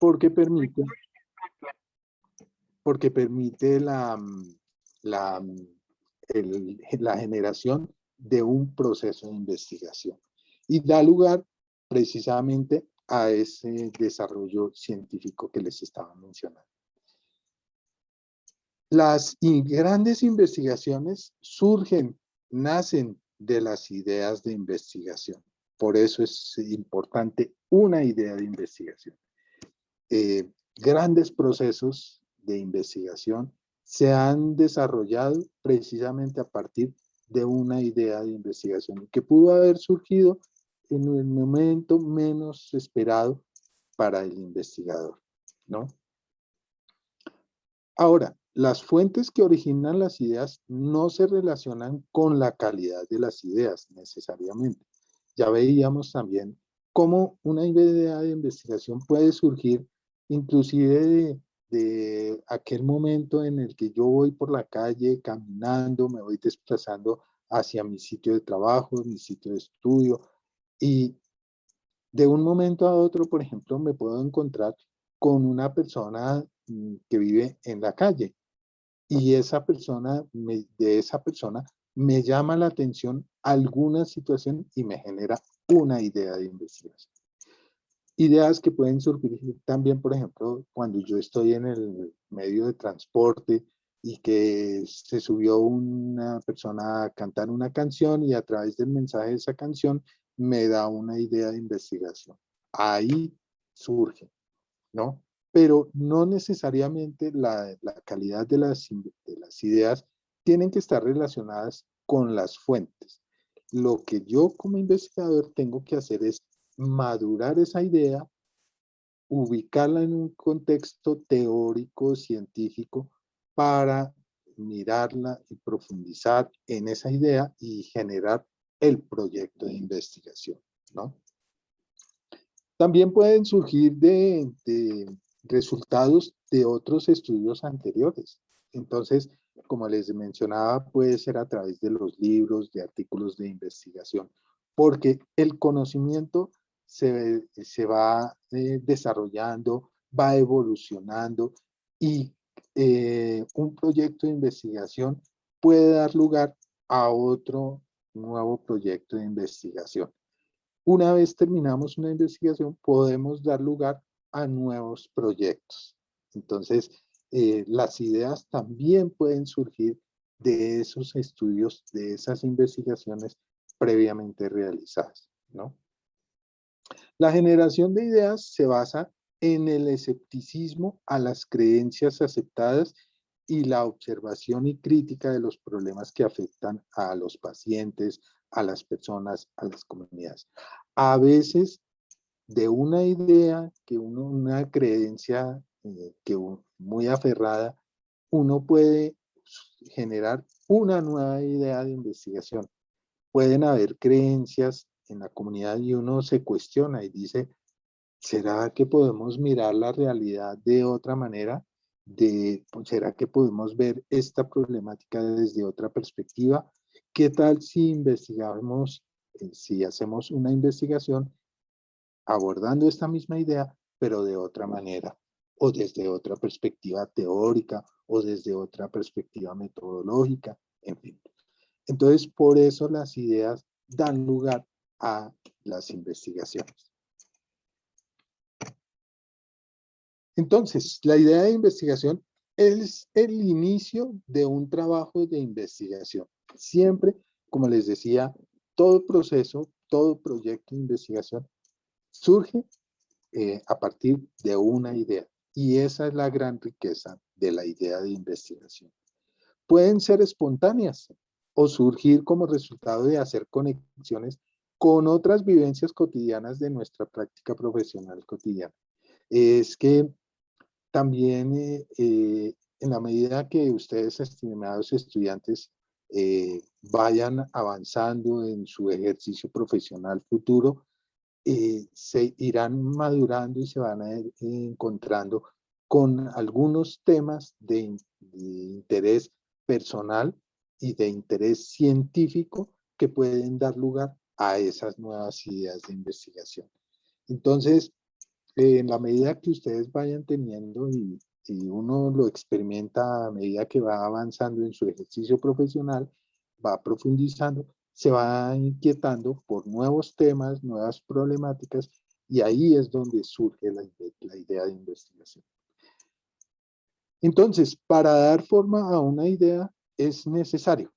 porque permite, porque permite la, la generación de un proceso de investigación y da lugar precisamente a ese desarrollo científico que les estaba mencionando. Las grandes investigaciones surgen, nacen de las ideas de investigación. Por eso es importante una idea de investigación. Grandes procesos de investigación se han desarrollado precisamente a partir de una idea de investigación que pudo haber surgido en el momento menos esperado para el investigador, ¿no? Ahora, las fuentes que originan las ideas no se relacionan con la calidad de las ideas necesariamente. Ya veíamos también cómo una idea de investigación puede surgir inclusive de aquel momento en el que yo voy por la calle caminando, me voy desplazando hacia mi sitio de trabajo, mi sitio de estudio, y de un momento a otro, por ejemplo, me puedo encontrar con una persona que vive en la calle y de esa persona me llama la atención alguna situación y me genera una idea de investigación. Ideas que pueden surgir también, por ejemplo, cuando yo estoy en el medio de transporte y que se subió una persona a cantar una canción y a través del mensaje de esa canción me da una idea de investigación. Ahí surge, ¿no? Pero no necesariamente la calidad de las ideas tienen que estar relacionadas con las fuentes. Lo que yo como investigador tengo que hacer es madurar esa idea, ubicarla en un contexto teórico, científico, para mirarla y profundizar en esa idea y generar el proyecto de investigación, ¿no? También pueden surgir de resultados de otros estudios anteriores. Entonces, como les mencionaba, puede ser a través de los libros, de artículos de investigación, porque el conocimiento se va desarrollando, va evolucionando y un proyecto de investigación puede dar lugar a otro nuevo proyecto de investigación. Una vez terminamos una investigación, podemos dar lugar a nuevos proyectos. Entonces, las ideas también pueden surgir de esos estudios, de esas investigaciones previamente realizadas, ¿no? La generación de ideas se basa en el escepticismo a las creencias aceptadas y la observación y crítica de los problemas que afectan a los pacientes, a las personas, a las comunidades. A veces de una idea, una creencia muy aferrada, uno puede generar una nueva idea de investigación. Pueden haber creencias en la comunidad y uno se cuestiona y dice, ¿será que podemos mirar la realidad de otra manera? ¿Será que podemos ver esta problemática desde otra perspectiva? ¿Qué tal si investigamos, si hacemos una investigación abordando esta misma idea, pero de otra manera, o desde otra perspectiva teórica, o desde otra perspectiva metodológica, en fin? Entonces, por eso las ideas dan lugar a las investigaciones. Entonces, la idea de investigación es el inicio de un trabajo de investigación. Siempre, como les decía, todo proceso, todo proyecto de investigación surge a partir de una idea. Y esa es la gran riqueza de la idea de investigación. Pueden ser espontáneas o surgir como resultado de hacer conexiones con otras vivencias cotidianas de nuestra práctica profesional cotidiana. Es que también en la medida que ustedes, estimados estudiantes, vayan avanzando en su ejercicio profesional futuro, se irán madurando y se van a ir encontrando con algunos temas de interés personal y de interés científico que pueden dar lugar a esas nuevas ideas de investigación. Entonces, En la medida que ustedes vayan teniendo y uno lo experimenta a medida que va avanzando en su ejercicio profesional, va profundizando, se va inquietando por nuevos temas, nuevas problemáticas, y ahí es donde surge la idea de investigación. Entonces, para dar forma a una idea es necesario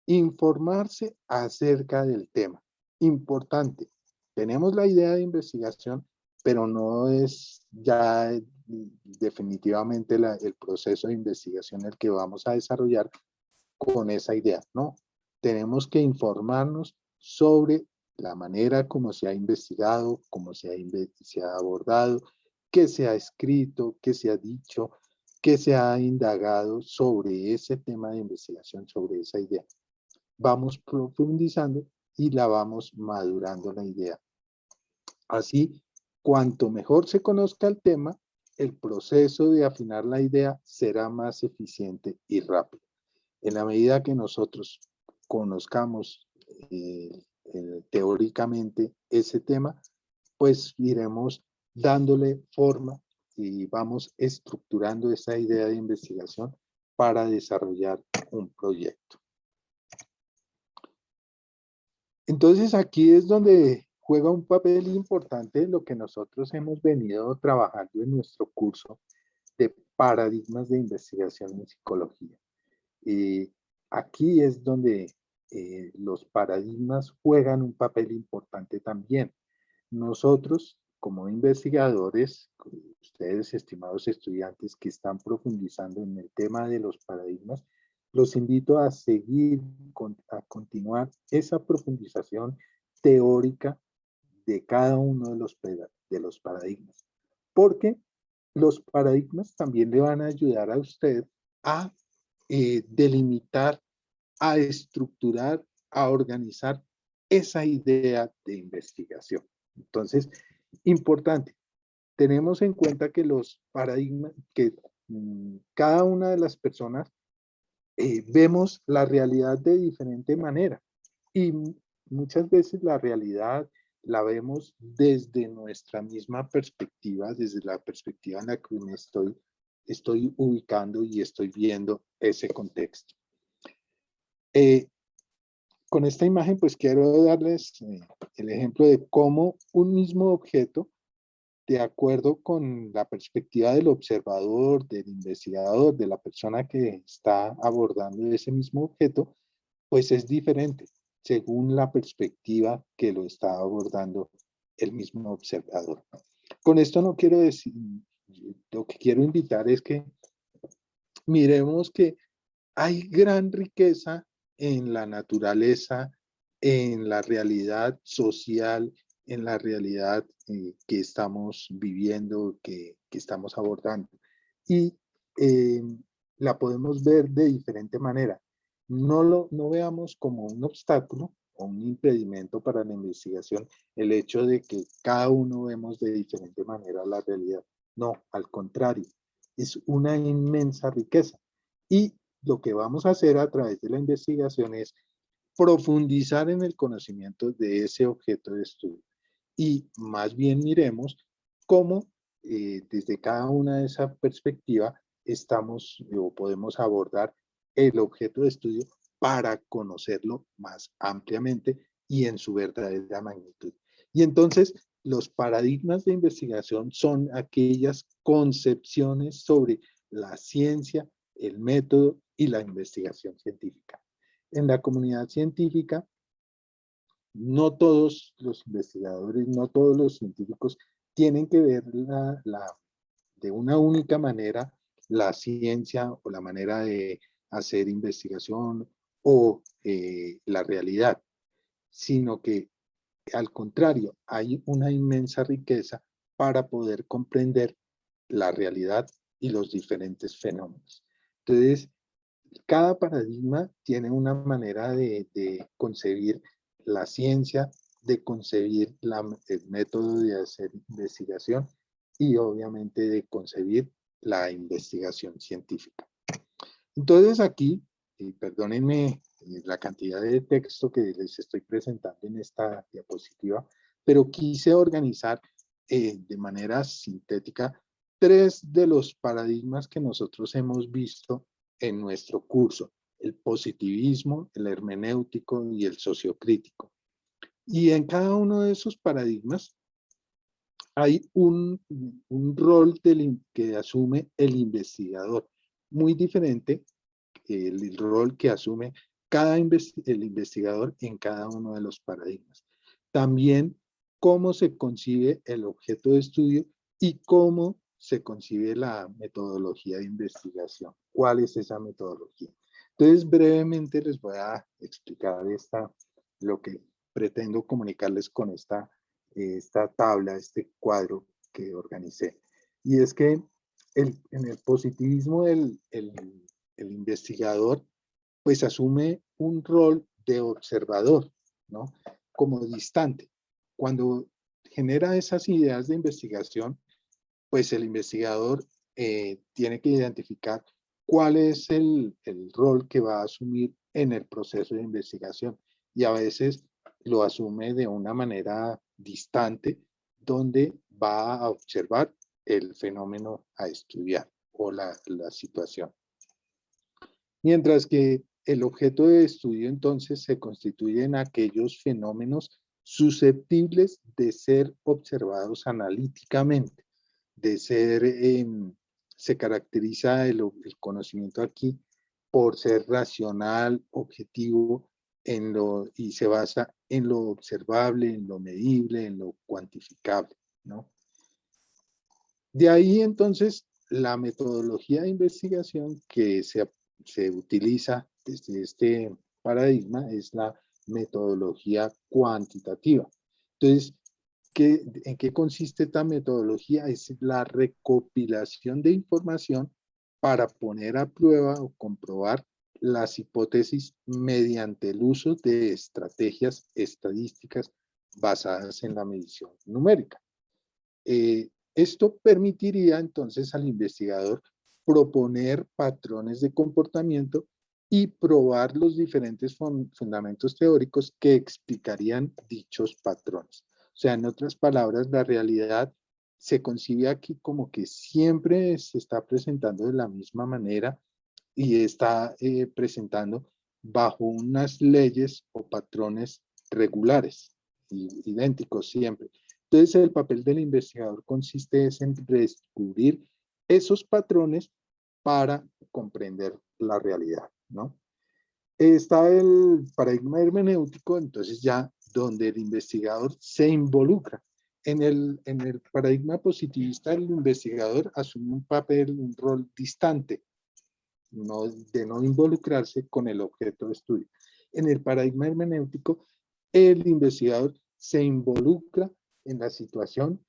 informarse acerca del tema. Importante, tenemos la idea de investigación, pero no es ya definitivamente el proceso de investigación el que vamos a desarrollar con esa idea, ¿no? Tenemos que informarnos sobre la manera como se ha investigado, cómo se ha abordado, qué se ha escrito, qué se ha dicho, qué se ha indagado sobre ese tema de investigación, sobre esa idea. Vamos profundizando y la vamos madurando la idea. Así, cuanto mejor se conozca el tema, el proceso de afinar la idea será más eficiente y rápido. En la medida que nosotros conozcamos teóricamente ese tema, pues iremos dándole forma y vamos estructurando esa idea de investigación para desarrollar un proyecto. Entonces aquí es donde juega un papel importante lo que nosotros hemos venido trabajando en nuestro curso de paradigmas de investigación en psicología. Y aquí es donde los paradigmas juegan un papel importante también. Nosotros, como investigadores, ustedes, estimados estudiantes que están profundizando en el tema de los paradigmas, los invito a seguir, a continuar esa profundización teórica de cada uno de los paradigmas, porque los paradigmas también le van a ayudar a usted a delimitar, a estructurar, a organizar esa idea de investigación. Entonces, importante, tenemos en cuenta que los paradigmas, que cada una de las personas vemos la realidad de diferente manera y muchas veces la realidad la vemos desde nuestra misma perspectiva, desde la perspectiva en la que me estoy ubicando y estoy viendo ese contexto. Con esta imagen pues quiero darles el ejemplo de cómo un mismo objeto, de acuerdo con la perspectiva del observador, del investigador, de la persona que está abordando ese mismo objeto, pues es diferente según la perspectiva que lo está abordando el mismo observador. Con esto no quiero decir, lo que quiero invitar es que miremos que hay gran riqueza en la naturaleza, en la realidad social, en la realidad que estamos viviendo, que estamos abordando. Y la podemos ver de diferente manera. No veamos como un obstáculo o un impedimento para la investigación el hecho de que cada uno vemos de diferente manera la realidad. No, al contrario, es una inmensa riqueza. Y lo que vamos a hacer a través de la investigación es profundizar en el conocimiento de ese objeto de estudio. Y más bien miremos cómo desde cada una de esas perspectivas estamos o podemos abordar el objeto de estudio para conocerlo más ampliamente y en su verdadera magnitud. Y entonces los paradigmas de investigación son aquellas concepciones sobre la ciencia, el método y la investigación científica. En la comunidad científica, no todos los investigadores, no todos los científicos tienen que ver de una única manera la ciencia o la manera de hacer investigación o la realidad, sino que al contrario, hay una inmensa riqueza para poder comprender la realidad y los diferentes fenómenos. Entonces, cada paradigma tiene una manera de concebir la ciencia, de concebir el método de hacer investigación y obviamente de concebir la investigación científica. Entonces aquí, perdónenme la cantidad de texto que les estoy presentando en esta diapositiva, pero quise organizar de manera sintética 3 de los paradigmas que nosotros hemos visto en nuestro curso: el positivismo, el hermenéutico y el sociocrítico. Y en cada uno de esos paradigmas hay un rol que asume el investigador, muy diferente que el rol que asume el investigador en cada uno de los paradigmas. También cómo se concibe el objeto de estudio y cómo se concibe la metodología de investigación. ¿Cuál es esa metodología? Entonces, brevemente les voy a explicar lo que pretendo comunicarles con esta tabla, este cuadro que organicé. Y es que en el positivismo el investigador pues asume un rol de observador, ¿no? Como distante. Cuando genera esas ideas de investigación, pues el investigador tiene que identificar cuál es el rol que va a asumir en el proceso de investigación. Y a veces lo asume de una manera distante, donde va a observar el fenómeno a estudiar o la situación. Mientras que el objeto de estudio entonces se constituye en aquellos fenómenos susceptibles de ser observados analíticamente, de ser, se caracteriza el conocimiento aquí por ser racional, objetivo, y se basa en lo observable, en lo medible, en lo cuantificable, ¿no? De ahí entonces la metodología de investigación que se utiliza desde este paradigma es la metodología cuantitativa. Entonces, ¿en qué consiste esta metodología? Es la recopilación de información para poner a prueba o comprobar las hipótesis mediante el uso de estrategias estadísticas basadas en la medición numérica. Esto permitiría entonces al investigador proponer patrones de comportamiento y probar los diferentes fundamentos teóricos que explicarían dichos patrones. O sea, en otras palabras, la realidad se concibe aquí como que siempre se está presentando de la misma manera y está presentando bajo unas leyes o patrones regulares, idénticos siempre. Entonces, el papel del investigador consiste en descubrir esos patrones para comprender la realidad, ¿no? Está el paradigma hermenéutico, entonces ya donde el investigador se involucra. En el paradigma positivista, el investigador asume un papel, un rol distante, de no involucrarse con el objeto de estudio. En el paradigma hermenéutico, el investigador se involucra en la situación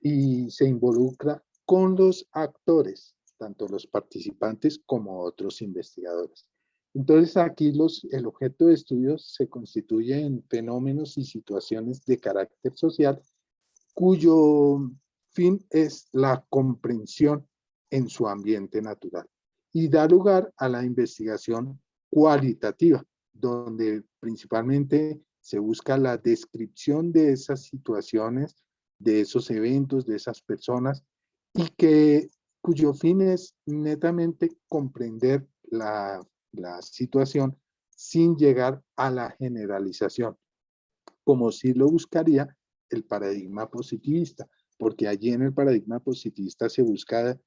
y se involucra con los actores, tanto los participantes como otros investigadores. Entonces aquí el objeto de estudio se constituye en fenómenos y situaciones de carácter social cuyo fin es la comprensión en su ambiente natural y da lugar a la investigación cualitativa, donde principalmente se busca la descripción de esas situaciones, de esos eventos, de esas personas, y cuyo fin es netamente comprender la situación sin llegar a la generalización, como si lo buscaría el paradigma positivista, porque allí en el paradigma positivista se busca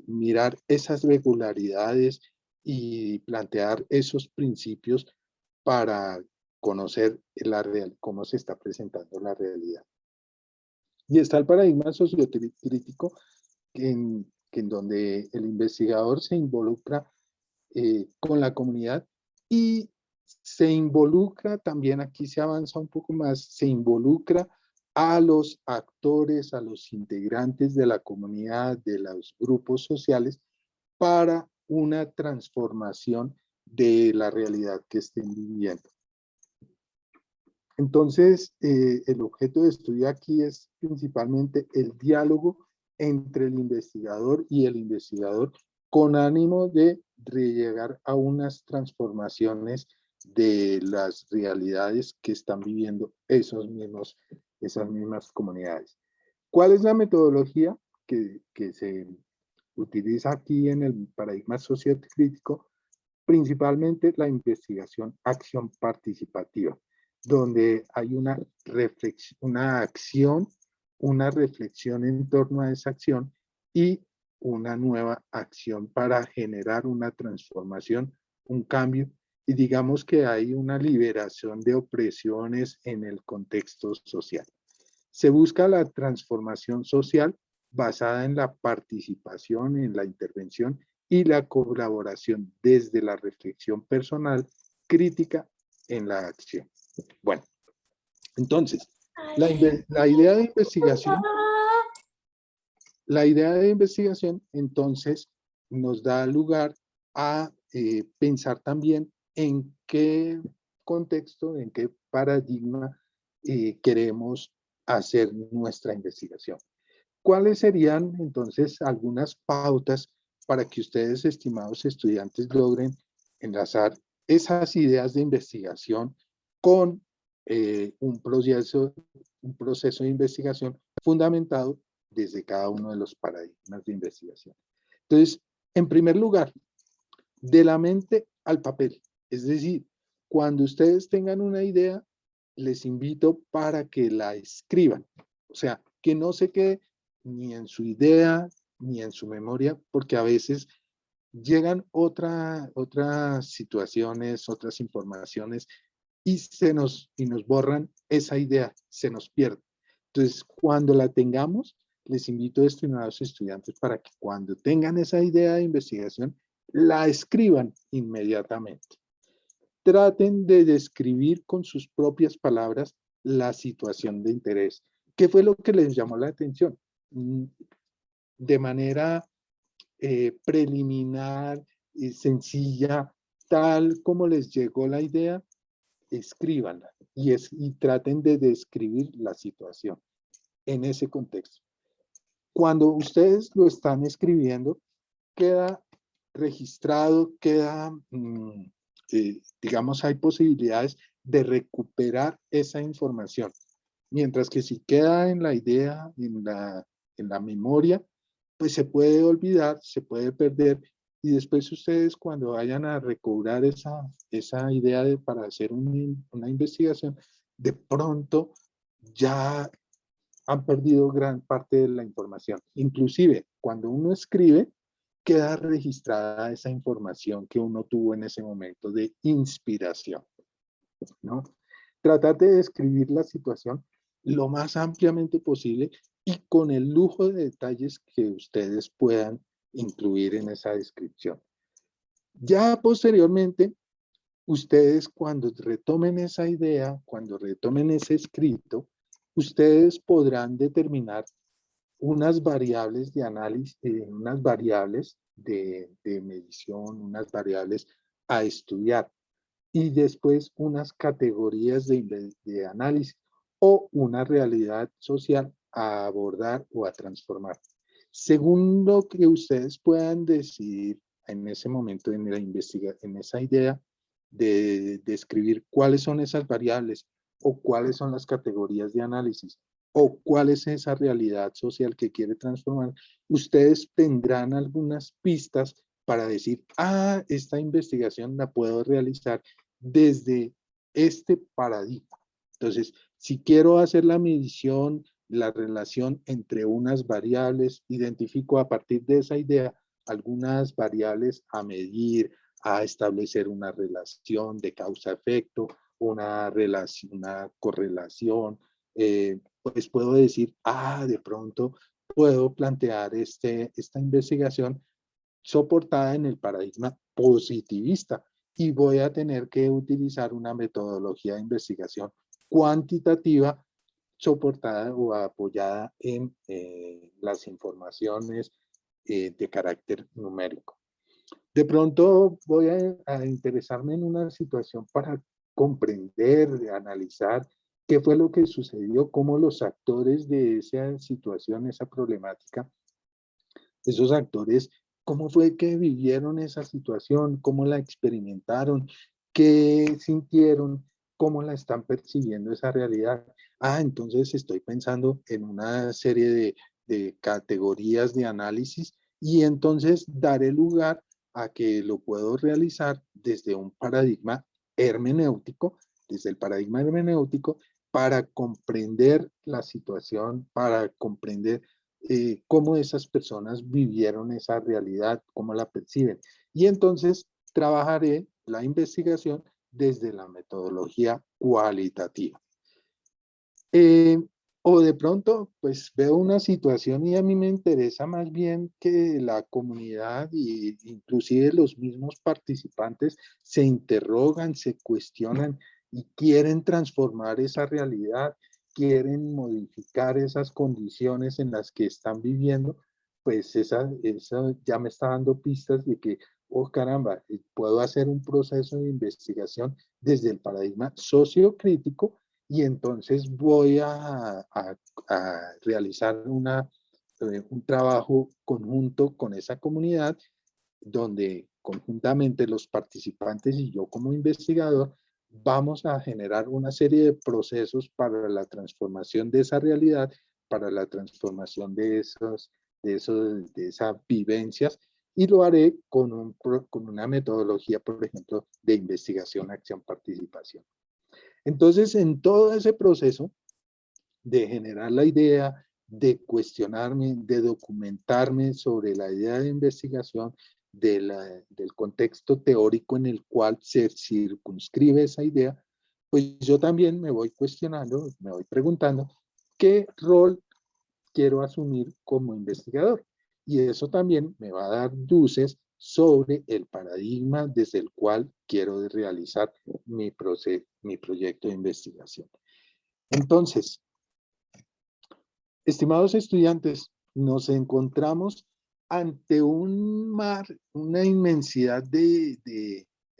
mirar esas regularidades y plantear esos principios para conocer cómo se está presentando la realidad. Y está el paradigma sociocrítico, en donde el investigador se involucra con la comunidad y se involucra también, aquí se avanza un poco más, se involucra a los actores, a los integrantes de la comunidad, de los grupos sociales, para una transformación de la realidad que estén viviendo. Entonces, el objeto de estudio aquí es principalmente el diálogo entre el investigador y el investigador con ánimo de llegar a unas transformaciones de las realidades que están viviendo esas mismas comunidades. ¿Cuál es la metodología que se utiliza aquí en el paradigma sociocrítico? Principalmente la investigación acción participativa, donde hay una reflexión, una acción, una reflexión en torno a esa acción y una nueva acción para generar una transformación, un cambio, y digamos que hay una liberación de opresiones en el contexto social. Se busca la transformación social basada en la participación, en la intervención y la colaboración desde la reflexión personal crítica en la acción. Bueno, entonces, la idea de investigación entonces nos da lugar a pensar también en qué contexto, en qué paradigma queremos hacer nuestra investigación. ¿Cuáles serían entonces algunas pautas para que ustedes, estimados estudiantes, logren enlazar esas ideas de investigación con un proceso de investigación fundamentado desde cada uno de los paradigmas de investigación? Entonces, en primer lugar, de la mente al papel. Es decir, cuando ustedes tengan una idea, les invito para que la escriban. O sea, que no se quede ni en su idea, ni en su memoria, porque a veces llegan otras situaciones, otras informaciones y nos borran esa idea, se nos pierde. Entonces, cuando la tengamos, les invito, estimados estudiantes, para que cuando tengan esa idea de investigación, la escriban inmediatamente. Traten de describir con sus propias palabras la situación de interés. ¿Qué fue lo que les llamó la atención? De manera preliminar, sencilla, tal como les llegó la idea, escríbanla y traten de describir la situación en ese contexto. Cuando ustedes lo están escribiendo, queda registrado, digamos, hay posibilidades de recuperar esa información. Mientras que si queda en la idea, en la memoria, pues se puede olvidar, se puede perder, y después ustedes cuando vayan a recobrar esa idea para hacer una investigación, de pronto ya han perdido gran parte de la información. Inclusive, cuando uno escribe, queda registrada esa información que uno tuvo en ese momento de inspiración, ¿no? Tratar de describir la situación lo más ampliamente posible y con el lujo de detalles que ustedes puedan incluir en esa descripción. Ya posteriormente, ustedes cuando retomen esa idea, cuando retomen ese escrito, ustedes podrán determinar unas variables de análisis, unas variables de medición, unas variables a estudiar y después unas categorías de análisis o una realidad social a abordar o a transformar. Según lo que ustedes puedan decidir en ese momento en en esa idea de describir cuáles son esas variables o cuáles son las categorías de análisis o cuál es esa realidad social que quiere transformar, ustedes tendrán algunas pistas para decir, ah, esta investigación la puedo realizar desde este paradigma. Entonces, si quiero hacer la medición, la relación entre unas variables, identifico a partir de esa idea algunas variables a medir, a establecer una relación de causa-efecto, una correlación, pues puedo decir, ah, de pronto puedo plantear esta investigación soportada en el paradigma positivista y voy a tener que utilizar una metodología de investigación cuantitativa soportada o apoyada en las informaciones de carácter numérico. De pronto voy a interesarme en una situación para comprender, analizar qué fue lo que sucedió, cómo los actores de esa situación, esa problemática, esos actores, cómo fue que vivieron esa situación, cómo la experimentaron, qué sintieron, cómo la están percibiendo esa realidad. Ah, entonces estoy pensando en una serie de categorías de análisis y entonces daré lugar a que lo puedo realizar desde un paradigma hermenéutico, desde el paradigma hermenéutico, para comprender la situación, para comprender cómo esas personas vivieron esa realidad, cómo la perciben. Y entonces trabajaré la investigación desde la metodología cualitativa. Eh, o de pronto, pues veo una situación y a mí me interesa más bien que la comunidad e inclusive los mismos participantes se interrogan, se cuestionan y quieren transformar esa realidad, quieren modificar esas condiciones en las que están viviendo, pues esa ya me está dando pistas de que, oh caramba, puedo hacer un proceso de investigación desde el paradigma sociocrítico y entonces voy a realizar un trabajo conjunto con esa comunidad donde conjuntamente los participantes y yo como investigador vamos a generar una serie de procesos para la transformación de esa realidad, para la transformación de esas vivencias y lo haré con una metodología, por ejemplo, de investigación, acción, participación. Entonces, en todo ese proceso de generar la idea, de cuestionarme, de documentarme sobre la idea de investigación, del contexto teórico en el cual se circunscribe esa idea, pues yo también me voy cuestionando, me voy preguntando qué rol quiero asumir como investigador. Y eso también me va a dar luces sobre el paradigma desde el cual quiero realizar mi proyecto de investigación. Entonces, estimados estudiantes, nos encontramos ante un mar, una inmensidad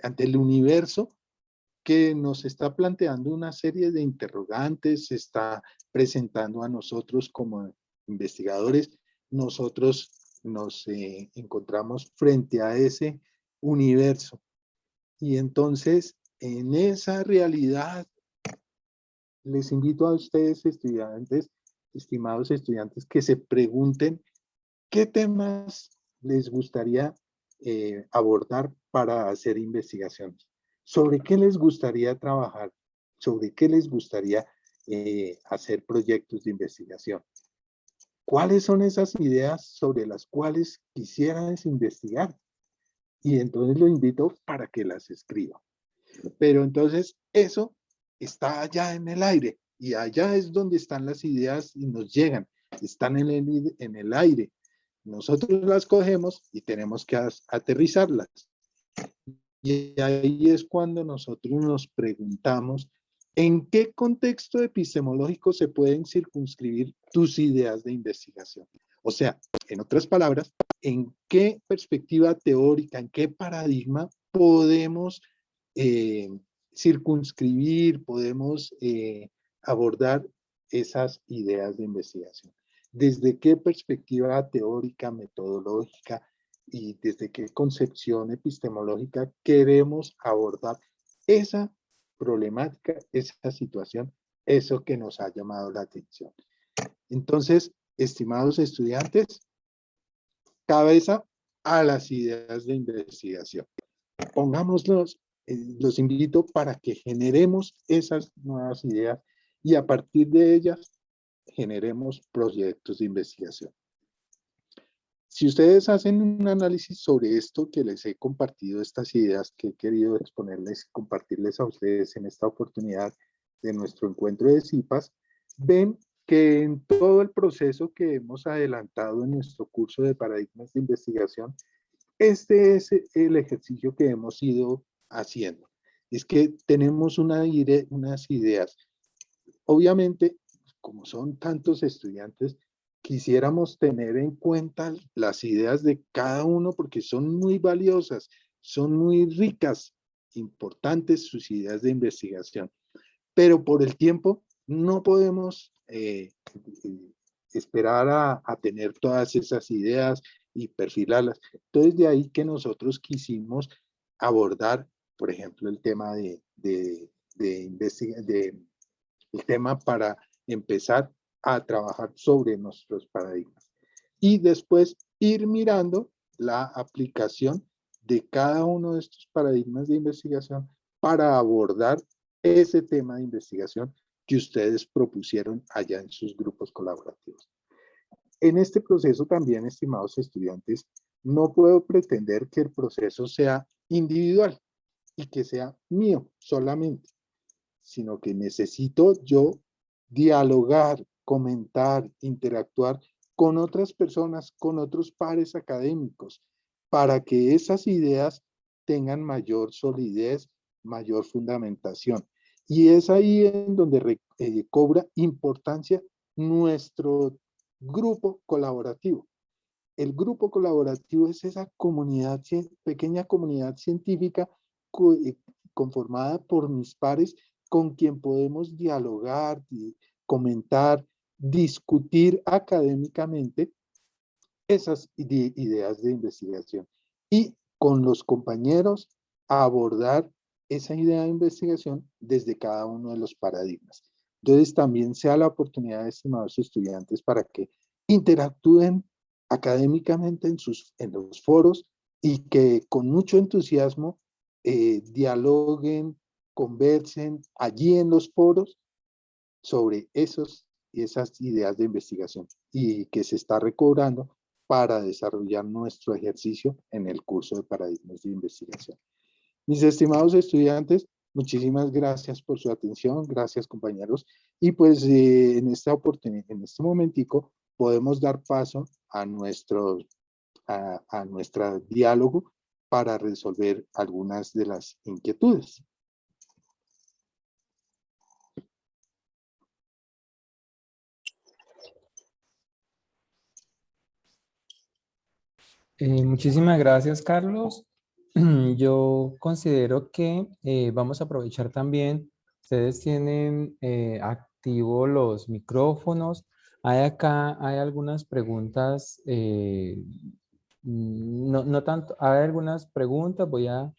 ante el universo que nos está planteando una serie de interrogantes, se está presentando a nosotros como investigadores. Nosotros nos encontramos frente a ese universo. Y entonces, en esa realidad, les invito a ustedes, estudiantes, estimados estudiantes, que se pregunten qué temas les gustaría abordar para hacer investigaciones. ¿Sobre qué les gustaría trabajar? ¿Sobre qué les gustaría hacer proyectos de investigación? ¿Cuáles son esas ideas sobre las cuales quisieran investigar? Y entonces lo invito para que las escriban. Pero entonces eso está allá en el aire y allá es donde están las ideas y nos llegan, están en el aire. Nosotros las cogemos y tenemos que aterrizarlas. Y ahí es cuando nosotros nos preguntamos en qué contexto epistemológico se pueden circunscribir tus ideas de investigación. O sea, en otras palabras, en qué perspectiva teórica, en qué paradigma podemos circunscribir, podemos abordar esas ideas de investigación. ¿Desde qué perspectiva teórica, metodológica y desde qué concepción epistemológica queremos abordar esa problemática, esa situación, eso que nos ha llamado la atención? Entonces, estimados estudiantes, cabeza a las ideas de investigación. Pongámoslos, los invito para que generemos esas nuevas ideas y a partir de ellas generemos proyectos de investigación. Si ustedes hacen un análisis sobre esto que les he compartido, estas ideas que he querido exponerles, compartirles a ustedes en esta oportunidad de nuestro encuentro de CIPAS, ven que en todo el proceso que hemos adelantado en nuestro curso de paradigmas de investigación, este es el ejercicio que hemos ido haciendo. Es que tenemos unas ideas. Obviamente, como son tantos estudiantes, quisiéramos tener en cuenta las ideas de cada uno porque son muy valiosas, son muy ricas, importantes sus ideas de investigación. Pero por el tiempo no podemos esperar a tener todas esas ideas y perfilarlas. Entonces, de ahí que nosotros quisimos abordar, por ejemplo, el tema el tema para empezar a trabajar sobre nuestros paradigmas. Y después ir mirando la aplicación de cada uno de estos paradigmas de investigación para abordar ese tema de investigación que ustedes propusieron allá en sus grupos colaborativos. En este proceso también, estimados estudiantes, no puedo pretender que el proceso sea individual y que sea mío solamente, sino que necesito yo dialogar, comentar, interactuar con otras personas, con otros pares académicos, para que esas ideas tengan mayor solidez, mayor fundamentación. Y es ahí en donde cobra importancia nuestro grupo colaborativo. El grupo colaborativo es esa comunidad, pequeña comunidad científica conformada por mis pares con quien podemos dialogar, comentar, discutir académicamente esas ideas de investigación y con los compañeros abordar esa idea de investigación desde cada uno de los paradigmas. Entonces también sea la oportunidad, estimados estudiantes, para que interactúen académicamente en los foros y que con mucho entusiasmo dialoguen, conversen allí en los foros sobre esas ideas de investigación y que se está recobrando para desarrollar nuestro ejercicio en el curso de paradigmas de investigación. Mis estimados estudiantes, muchísimas gracias por su atención, gracias compañeros, y pues en esta oportunidad, en este momentico, podemos dar paso a nuestro diálogo para resolver algunas de las inquietudes. Muchísimas gracias, Carlos. Yo considero que vamos a aprovechar también, ustedes tienen activos los micrófonos. Hay algunas preguntas, no tanto, hay algunas preguntas, voy a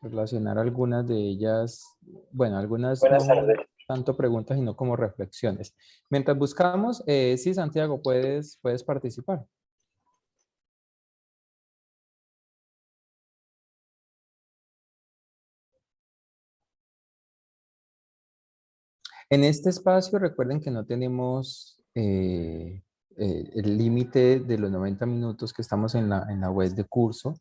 relacionar algunas de ellas, bueno, algunas Buenas no tardes. tanto preguntas, sino como reflexiones. Mientras buscamos, sí, Santiago, puedes participar. En este espacio, recuerden que no tenemos el límite de los 90 minutos que estamos en la web de curso,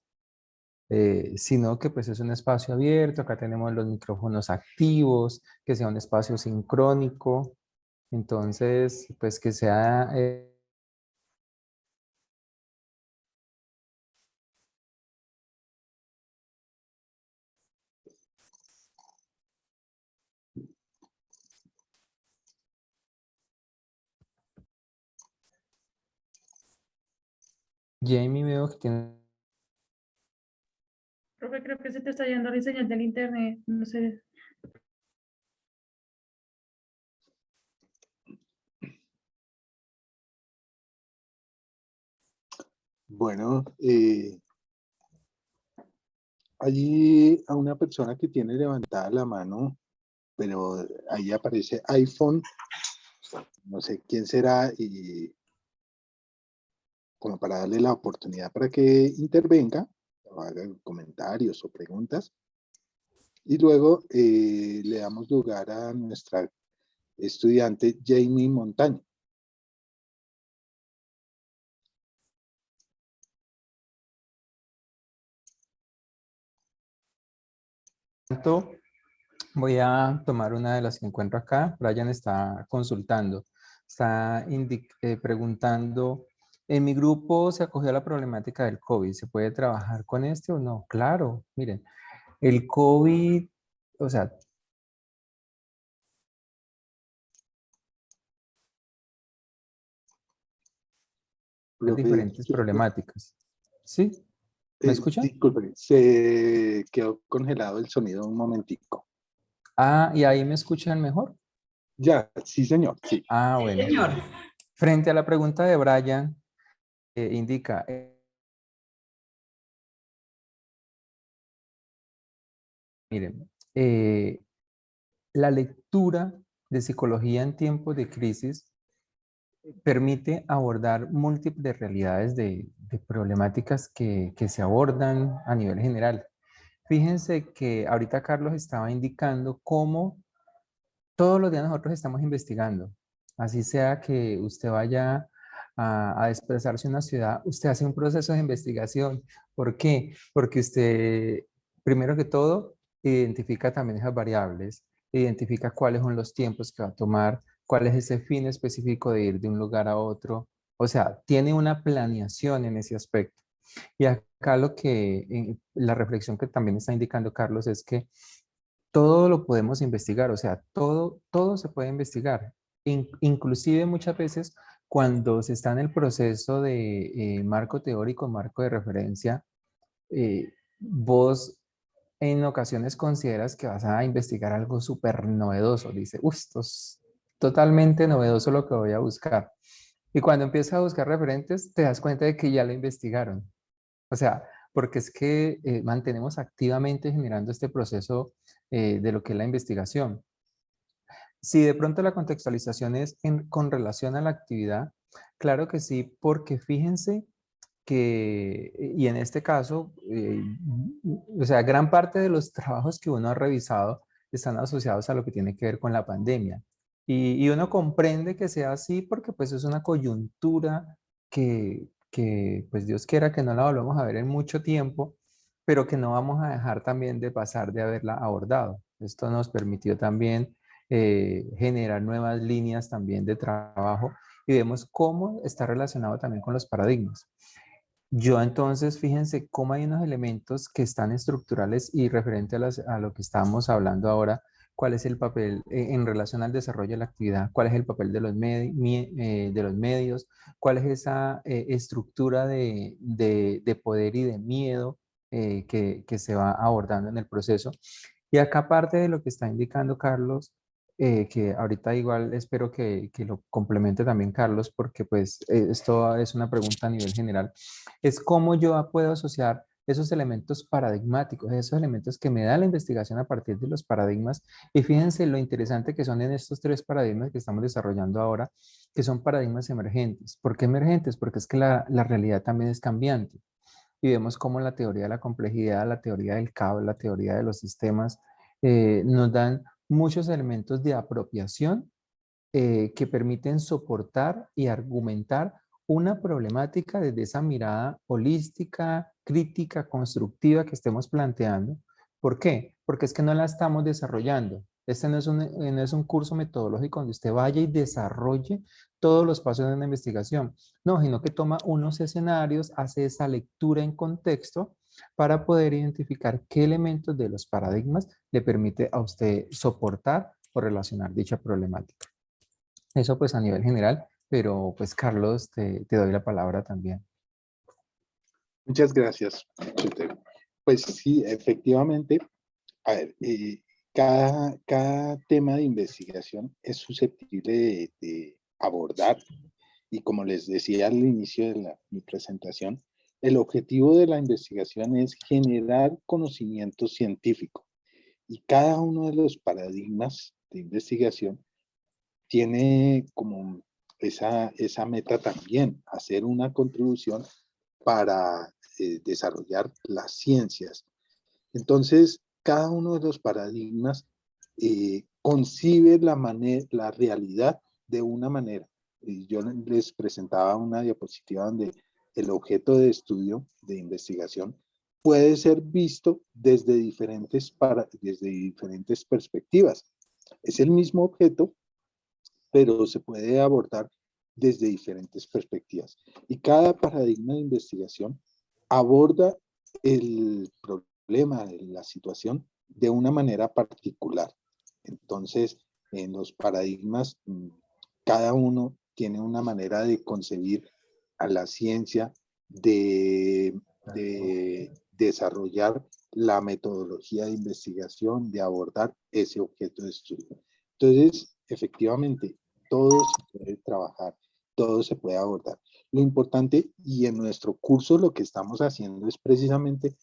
sino que pues es un espacio abierto. Acá tenemos los micrófonos activos, que sea un espacio sincrónico. Entonces, pues que sea... Jamie, veo que tiene... Profe, creo que se te está yendo la señal del internet, no sé. Bueno, allí a una persona que tiene levantada la mano, pero ahí aparece iPhone, no sé quién será, y como para darle la oportunidad para que intervenga, o haga comentarios o preguntas, y luego le damos lugar a nuestra estudiante Jamie Montaño. Voy a tomar una de las que encuentro acá. Brian está consultando, está preguntando, en mi grupo se acogió a la problemática del COVID, ¿se puede trabajar con este o no? Claro, miren, el COVID, o sea, Profe, diferentes problemáticas. ¿Sí? ¿Me escuchan? disculpe, se quedó congelado el sonido un momentico. Ah, ¿y ahí me escuchan mejor? Ya, sí señor, sí. Ah, bueno. Señor. Frente a la pregunta de Brian, indica, miren, la lectura de psicología en tiempos de crisis permite abordar múltiples realidades de problemáticas que se abordan a nivel general. Fíjense que ahorita Carlos estaba indicando cómo todos los días nosotros estamos investigando. Así sea que usted vaya a desplazarse a una ciudad, usted hace un proceso de investigación. ¿Por qué? Porque usted, primero que todo, identifica también esas variables, identifica cuáles son los tiempos que va a tomar, cuál es ese fin específico de ir de un lugar a otro. O sea, tiene una planeación en ese aspecto. Y acá la reflexión que también está indicando Carlos es que todo lo podemos investigar, o sea, todo se puede investigar. Inclusive muchas veces cuando se está en el proceso de marco teórico, marco de referencia, vos en ocasiones consideras que vas a investigar algo súper novedoso. Dice, esto es totalmente novedoso lo que voy a buscar. Y cuando empiezas a buscar referentes, te das cuenta de que ya lo investigaron. O sea, porque es que mantenemos activamente generando este proceso de lo que es la investigación. Si de pronto la contextualización es con relación a la actividad, claro que sí, porque fíjense que, y en este caso, o sea, gran parte de los trabajos que uno ha revisado están asociados a lo que tiene que ver con la pandemia. Y uno comprende que sea así porque pues es una coyuntura que pues Dios quiera que no la volvamos a ver en mucho tiempo, pero que no vamos a dejar también de pasar de haberla abordado. Esto nos permitió también generar nuevas líneas también de trabajo y vemos cómo está relacionado también con los paradigmas. Yo entonces, fíjense cómo hay unos elementos que están estructurales y referente a lo que estábamos hablando ahora, cuál es el papel en relación al desarrollo de la actividad, cuál es el papel de de los medios, cuál es esa estructura de poder y de miedo que se va abordando en el proceso. Y acá parte de lo que está indicando Carlos, que ahorita igual espero que lo complemente también Carlos, porque pues esto es una pregunta a nivel general, es cómo yo puedo asociar esos elementos paradigmáticos, esos elementos que me da la investigación a partir de los paradigmas. Y fíjense lo interesante que son en estos tres paradigmas que estamos desarrollando ahora, que son paradigmas emergentes. ¿Por qué emergentes? Porque es que la realidad también es cambiante. Y vemos cómo la teoría de la complejidad, la teoría del caos, la teoría de los sistemas, nos dan muchos elementos de apropiación que permiten soportar y argumentar una problemática desde esa mirada holística, crítica, constructiva que estemos planteando. ¿Por qué? Porque es que no la estamos desarrollando. Este no es un curso metodológico donde usted vaya y desarrolle todos los pasos de una investigación. No, sino que toma unos escenarios, hace esa lectura en contexto para poder identificar qué elementos de los paradigmas le permite a usted soportar o relacionar dicha problemática. Eso pues a nivel general, pero pues Carlos, te doy la palabra también. Muchas gracias, Chute. Pues sí, efectivamente, a ver, cada tema de investigación es susceptible de abordar y como les decía al inicio de mi presentación, el objetivo de la investigación es generar conocimiento científico y cada uno de los paradigmas de investigación tiene como esa meta también, hacer una contribución para desarrollar las ciencias. Entonces, cada uno de los paradigmas concibe la realidad de una manera. Y yo les presentaba una diapositiva donde el objeto de estudio, de investigación, puede ser visto desde diferentes perspectivas. Es el mismo objeto, pero se puede abordar desde diferentes perspectivas. Y cada paradigma de investigación aborda el problema, la situación, de una manera particular. Entonces, en los paradigmas, cada uno tiene una manera de concebir a la ciencia, de desarrollar la metodología de investigación, de abordar ese objeto de estudio. Entonces, efectivamente, todo se puede trabajar, todo se puede abordar. Lo importante, y en nuestro curso lo que estamos haciendo es precisamente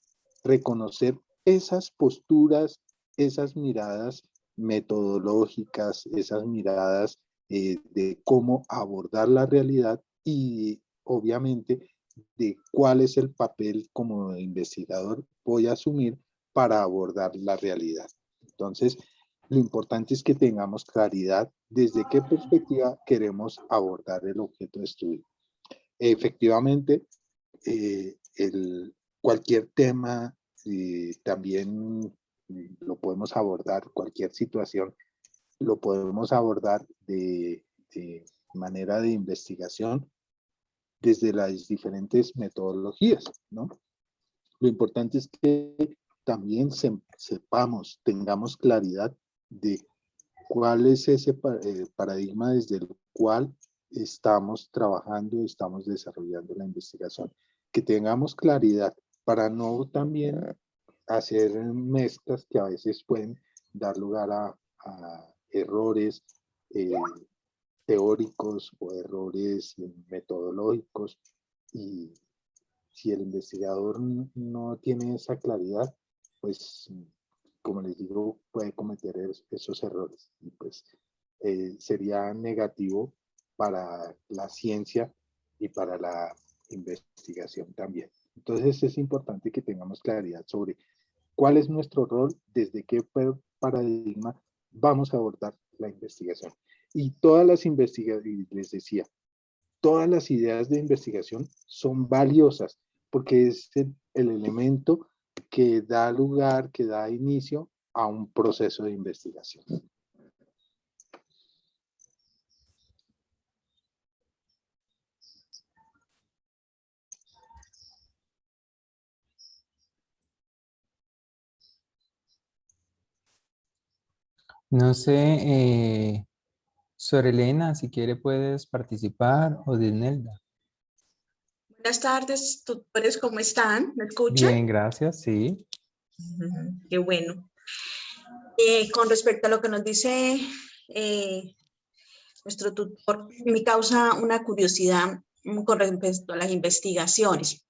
reconocer esas posturas, esas miradas metodológicas, esas miradas de cómo abordar la realidad y obviamente de cuál es el papel como investigador voy a asumir para abordar la realidad. Entonces, lo importante es que tengamos claridad desde qué perspectiva queremos abordar el objeto de estudio. Efectivamente, cualquier tema también lo podemos abordar, cualquier situación lo podemos abordar de manera de investigación desde las diferentes metodologías, ¿no? Lo importante es que también sepamos, tengamos claridad de cuál es ese paradigma desde el cual estamos trabajando, estamos desarrollando la investigación. Que tengamos claridad para no también hacer mezclas que a veces pueden dar lugar a errores teóricos o errores metodológicos, y si el investigador no tiene esa claridad, pues, como les digo, puede cometer esos errores y pues sería negativo para la ciencia y para la investigación también. Entonces es importante que tengamos claridad sobre cuál es nuestro rol, desde qué paradigma vamos a abordar la investigación. Y todas las investigaciones, les decía, todas las ideas de investigación son valiosas porque es el elemento que da lugar, que da inicio a un proceso de investigación. No sé, Sor Elena, si quiere puedes participar, o Dinelda. Buenas tardes, tutores, ¿cómo están? ¿Me escuchan? Bien, gracias, sí. Qué bueno. Con respecto a lo que nos dice nuestro tutor, me causa una curiosidad con respecto a las investigaciones.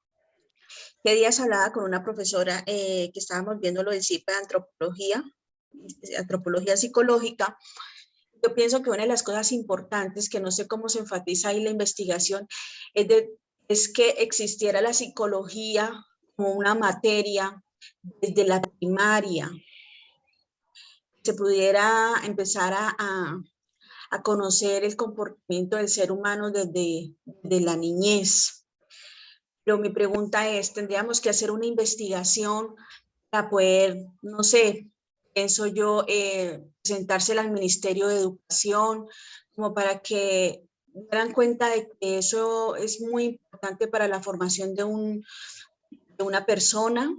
¿Qué días hablaba con una profesora que estábamos viendo lo del CIPA de antropología psicológica? Yo pienso que una de las cosas importantes, que no sé cómo se enfatiza ahí la investigación, es que existiera la psicología como una materia desde la primaria, se pudiera empezar a conocer el comportamiento del ser humano desde la niñez. Pero mi pregunta es, ¿tendríamos que hacer una investigación para poder, no sé, pienso yo, presentársela al Ministerio de Educación, como para que dieran cuenta de que eso es muy importante para la formación de una persona?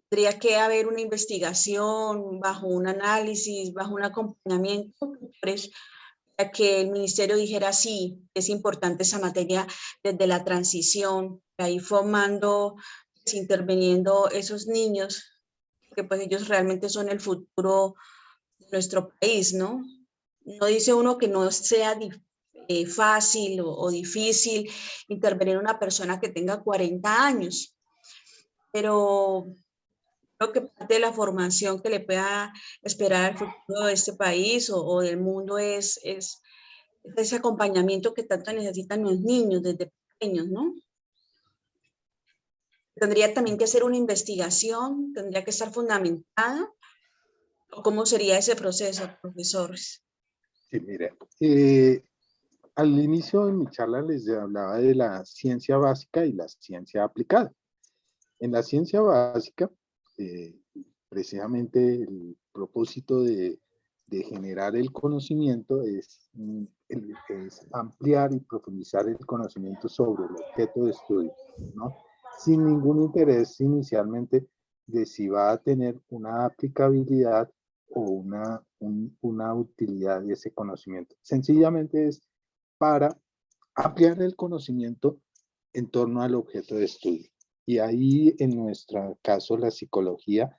Tendría que haber una investigación bajo un análisis, bajo un acompañamiento, para que el ministerio dijera sí, es importante esa materia desde la transición, ahí formando, pues, interviniendo esos niños, que pues ellos realmente son el futuro de nuestro país, ¿no? No dice uno que no sea fácil o difícil intervenir una persona que tenga 40 años, pero creo que parte de la formación que le pueda esperar al futuro de este país o del mundo es ese acompañamiento que tanto necesitan los niños desde pequeños, ¿no? Tendría también que hacer una investigación, tendría que estar fundamentada. ¿Cómo sería ese proceso, profesores? Sí, mire, al inicio de mi charla les hablaba de la ciencia básica y la ciencia aplicada. En la ciencia básica, precisamente el propósito de generar el conocimiento es ampliar y profundizar el conocimiento sobre el objeto de estudio, ¿no? Sin ningún interés inicialmente de si va a tener una aplicabilidad o una utilidad de ese conocimiento. Sencillamente es para ampliar el conocimiento en torno al objeto de estudio. Y ahí, en nuestro caso, la psicología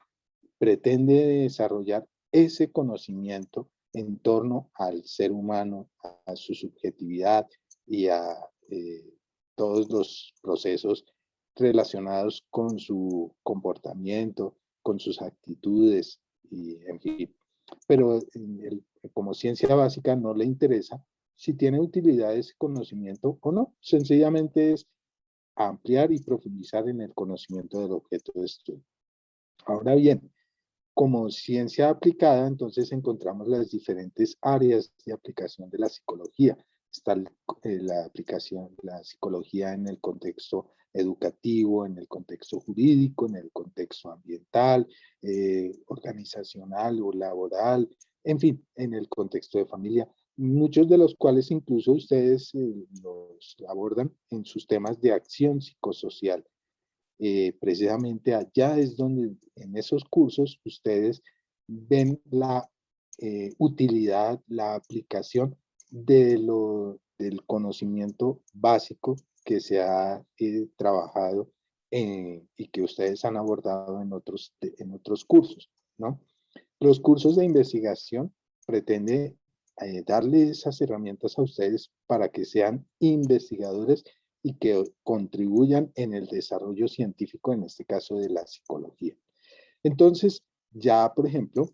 pretende desarrollar ese conocimiento en torno al ser humano, a su subjetividad y a todos los procesos relacionados con su comportamiento, con sus actitudes en fin. Pero como ciencia básica no le interesa si tiene utilidad ese conocimiento o no. Sencillamente es ampliar y profundizar en el conocimiento del objeto de estudio. Ahora bien, como ciencia aplicada, entonces encontramos las diferentes áreas de aplicación de la psicología. Está la aplicación de la psicología en el contexto educativo, en el contexto jurídico, en el contexto ambiental, organizacional o laboral, en fin, en el contexto de familia, muchos de los cuales incluso ustedes los abordan en sus temas de acción psicosocial. Precisamente allá es donde en esos cursos ustedes ven la utilidad, la aplicación del conocimiento básico que se ha trabajado y que ustedes han abordado en otros cursos, ¿no? Los cursos de investigación pretenden darle esas herramientas a ustedes para que sean investigadores y que contribuyan en el desarrollo científico, en este caso de la psicología. Entonces, ya, por ejemplo,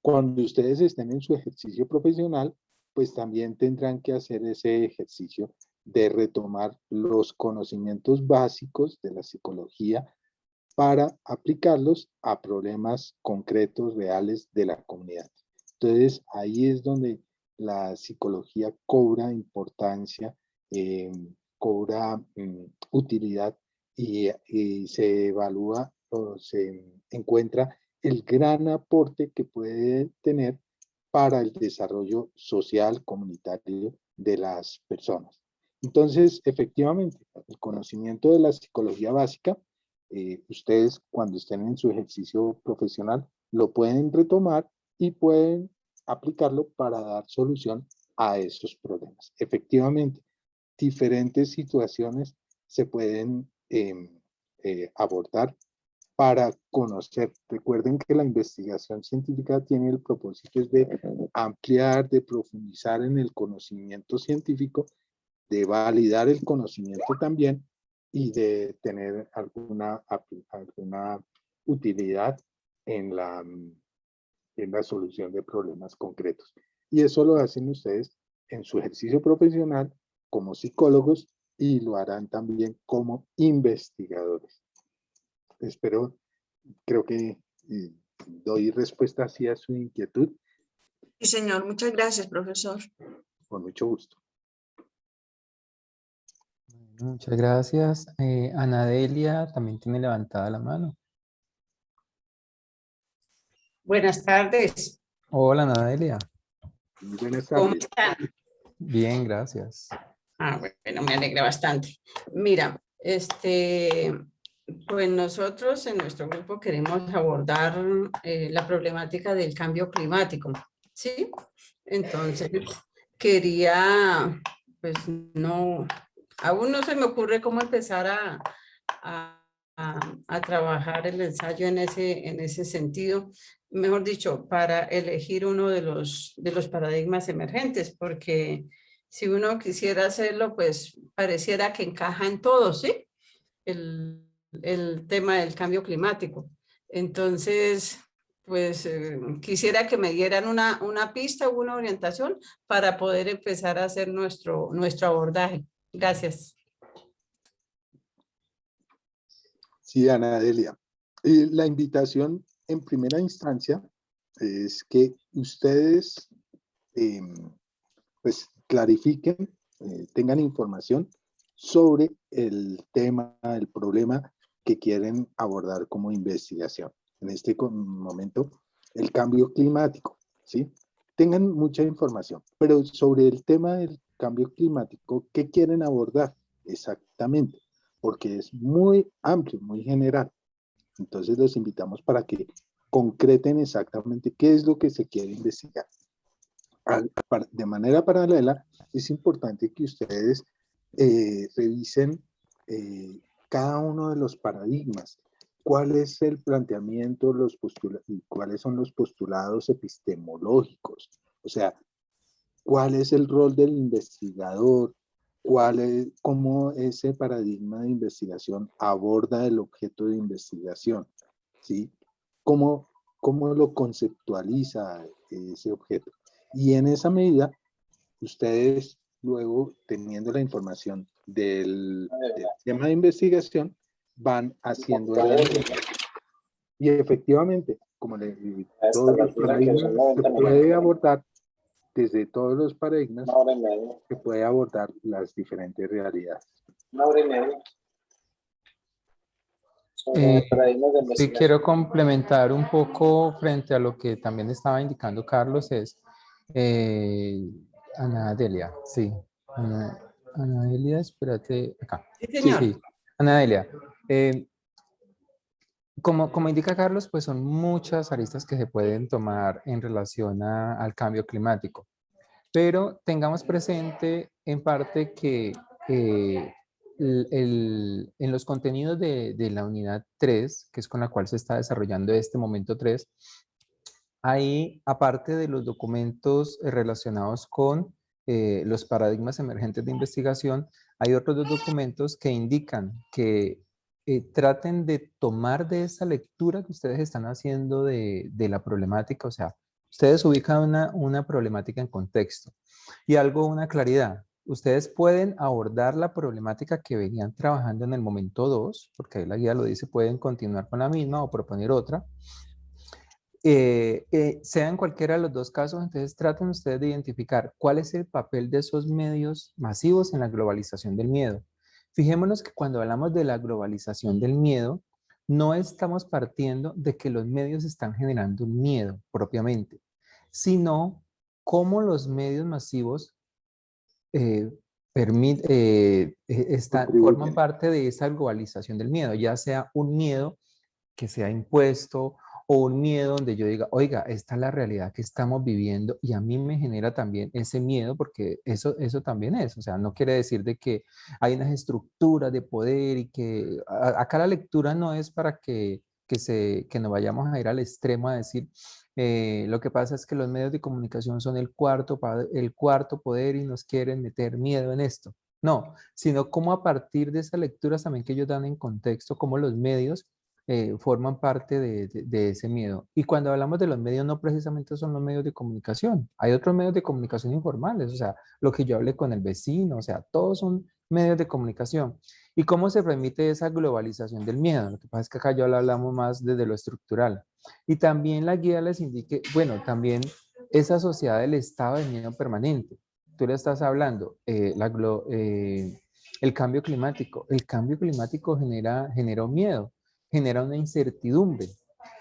cuando ustedes estén en su ejercicio profesional, pues también tendrán que hacer ese ejercicio de retomar los conocimientos básicos de la psicología para aplicarlos a problemas concretos, reales de la comunidad. Entonces, ahí es donde la psicología cobra importancia, cobra utilidad y se evalúa o se encuentra el gran aporte que puede tener para el desarrollo social, comunitario de las personas. Entonces, efectivamente, el conocimiento de la psicología básica, ustedes cuando estén en su ejercicio profesional lo pueden retomar y pueden aplicarlo para dar solución a esos problemas. Efectivamente, diferentes situaciones se pueden abordar para conocer. Recuerden que la investigación científica tiene el propósito de ampliar, de profundizar en el conocimiento científico, de validar el conocimiento también y de tener alguna utilidad en la solución de problemas concretos. Y eso lo hacen ustedes en su ejercicio profesional como psicólogos y lo harán también como investigadores. Espero, creo que doy respuesta así a su inquietud. Sí, señor. Muchas gracias, profesor. Con mucho gusto. Muchas gracias. Ana Delia también tiene levantada la mano. Buenas tardes. Hola, Ana Delia. Muy buenas ¿Cómo tardes. están? Bien, gracias. Bueno, me alegra bastante. Mira, pues nosotros en nuestro grupo queremos abordar la problemática del cambio climático, ¿sí? Entonces, quería, pues no, aún no se me ocurre cómo empezar a trabajar el ensayo en ese sentido, mejor dicho, para elegir uno de los paradigmas emergentes, porque si uno quisiera hacerlo, pues pareciera que encaja en todo, ¿sí? El tema del cambio climático. Entonces, pues quisiera que me dieran una pista o una orientación para poder empezar a hacer nuestro abordaje. Gracias. Sí, Ana Delia. La invitación en primera instancia es que ustedes pues clarifiquen, tengan información sobre el tema, el problema que quieren abordar como investigación. En este momento, el cambio climático, ¿sí? Tengan mucha información, pero sobre el tema del cambio climático, ¿qué quieren abordar exactamente? Porque es muy amplio, muy general. Entonces los invitamos para que concreten exactamente qué es lo que se quiere investigar. De manera paralela, es importante que ustedes revisen cada uno de los paradigmas, cuál es el planteamiento, y cuáles son los postulados epistemológicos, o sea, cuál es el rol del investigador, cómo ese paradigma de investigación aborda el objeto de investigación, ¿sí? Cómo cómo lo conceptualiza ese objeto. Y en esa medida, ustedes luego, teniendo la información del tema de investigación, van haciendo el análisis. Y efectivamente, como todos los paradigmas se puede abordar desde todos los paradigmas, se puede abordar las diferentes realidades. Sí, quiero complementar un poco frente a lo que también estaba indicando Carlos, es Ana Delia, sí. Ana Delia, espérate, acá. Sí, señor. Sí, Ana Delia. Como indica Carlos, pues son muchas aristas que se pueden tomar en relación al cambio climático. Pero tengamos presente en parte que en los contenidos de la unidad 3, que es con la cual se está desarrollando este momento 3, hay, aparte de los documentos relacionados con los paradigmas emergentes de investigación, hay otros dos documentos que indican que traten de tomar de esa lectura que ustedes están haciendo de la problemática, o sea, ustedes ubican una problemática en contexto y algo, una claridad. Ustedes pueden abordar la problemática que venían trabajando en el momento 2, porque ahí la guía lo dice, pueden continuar con la misma o proponer otra. Sea en cualquiera de los dos casos, entonces traten ustedes de identificar cuál es el papel de esos medios masivos en la globalización del miedo. Fijémonos que cuando hablamos de la globalización del miedo, no estamos partiendo de que los medios están generando un miedo propiamente, sino cómo los medios masivos forman parte de esa globalización del miedo, ya sea un miedo que sea impuesto o un miedo donde yo diga, oiga, esta es la realidad que estamos viviendo y a mí me genera también ese miedo porque eso también es, o sea, no quiere decir de que hay unas estructuras de poder y que acá la lectura no es para que nos vayamos a ir al extremo a decir, lo que pasa es que los medios de comunicación son el cuarto poder y nos quieren meter miedo en esto. No, sino cómo a partir de esas lecturas también que ellos dan en contexto, cómo los medios forman parte de ese miedo. Y cuando hablamos de los medios, no precisamente son los medios de comunicación. Hay otros medios de comunicación informales, o sea, lo que yo hablé con el vecino, o sea, todos son medios de comunicación. ¿Y cómo se permite esa globalización del miedo? Lo que pasa es que acá ya lo hablamos más desde lo estructural. Y también la guía les indique, bueno, también esa sociedad del estado de miedo permanente. Tú le estás hablando, el cambio climático. El cambio climático genera un miedo, genera una incertidumbre.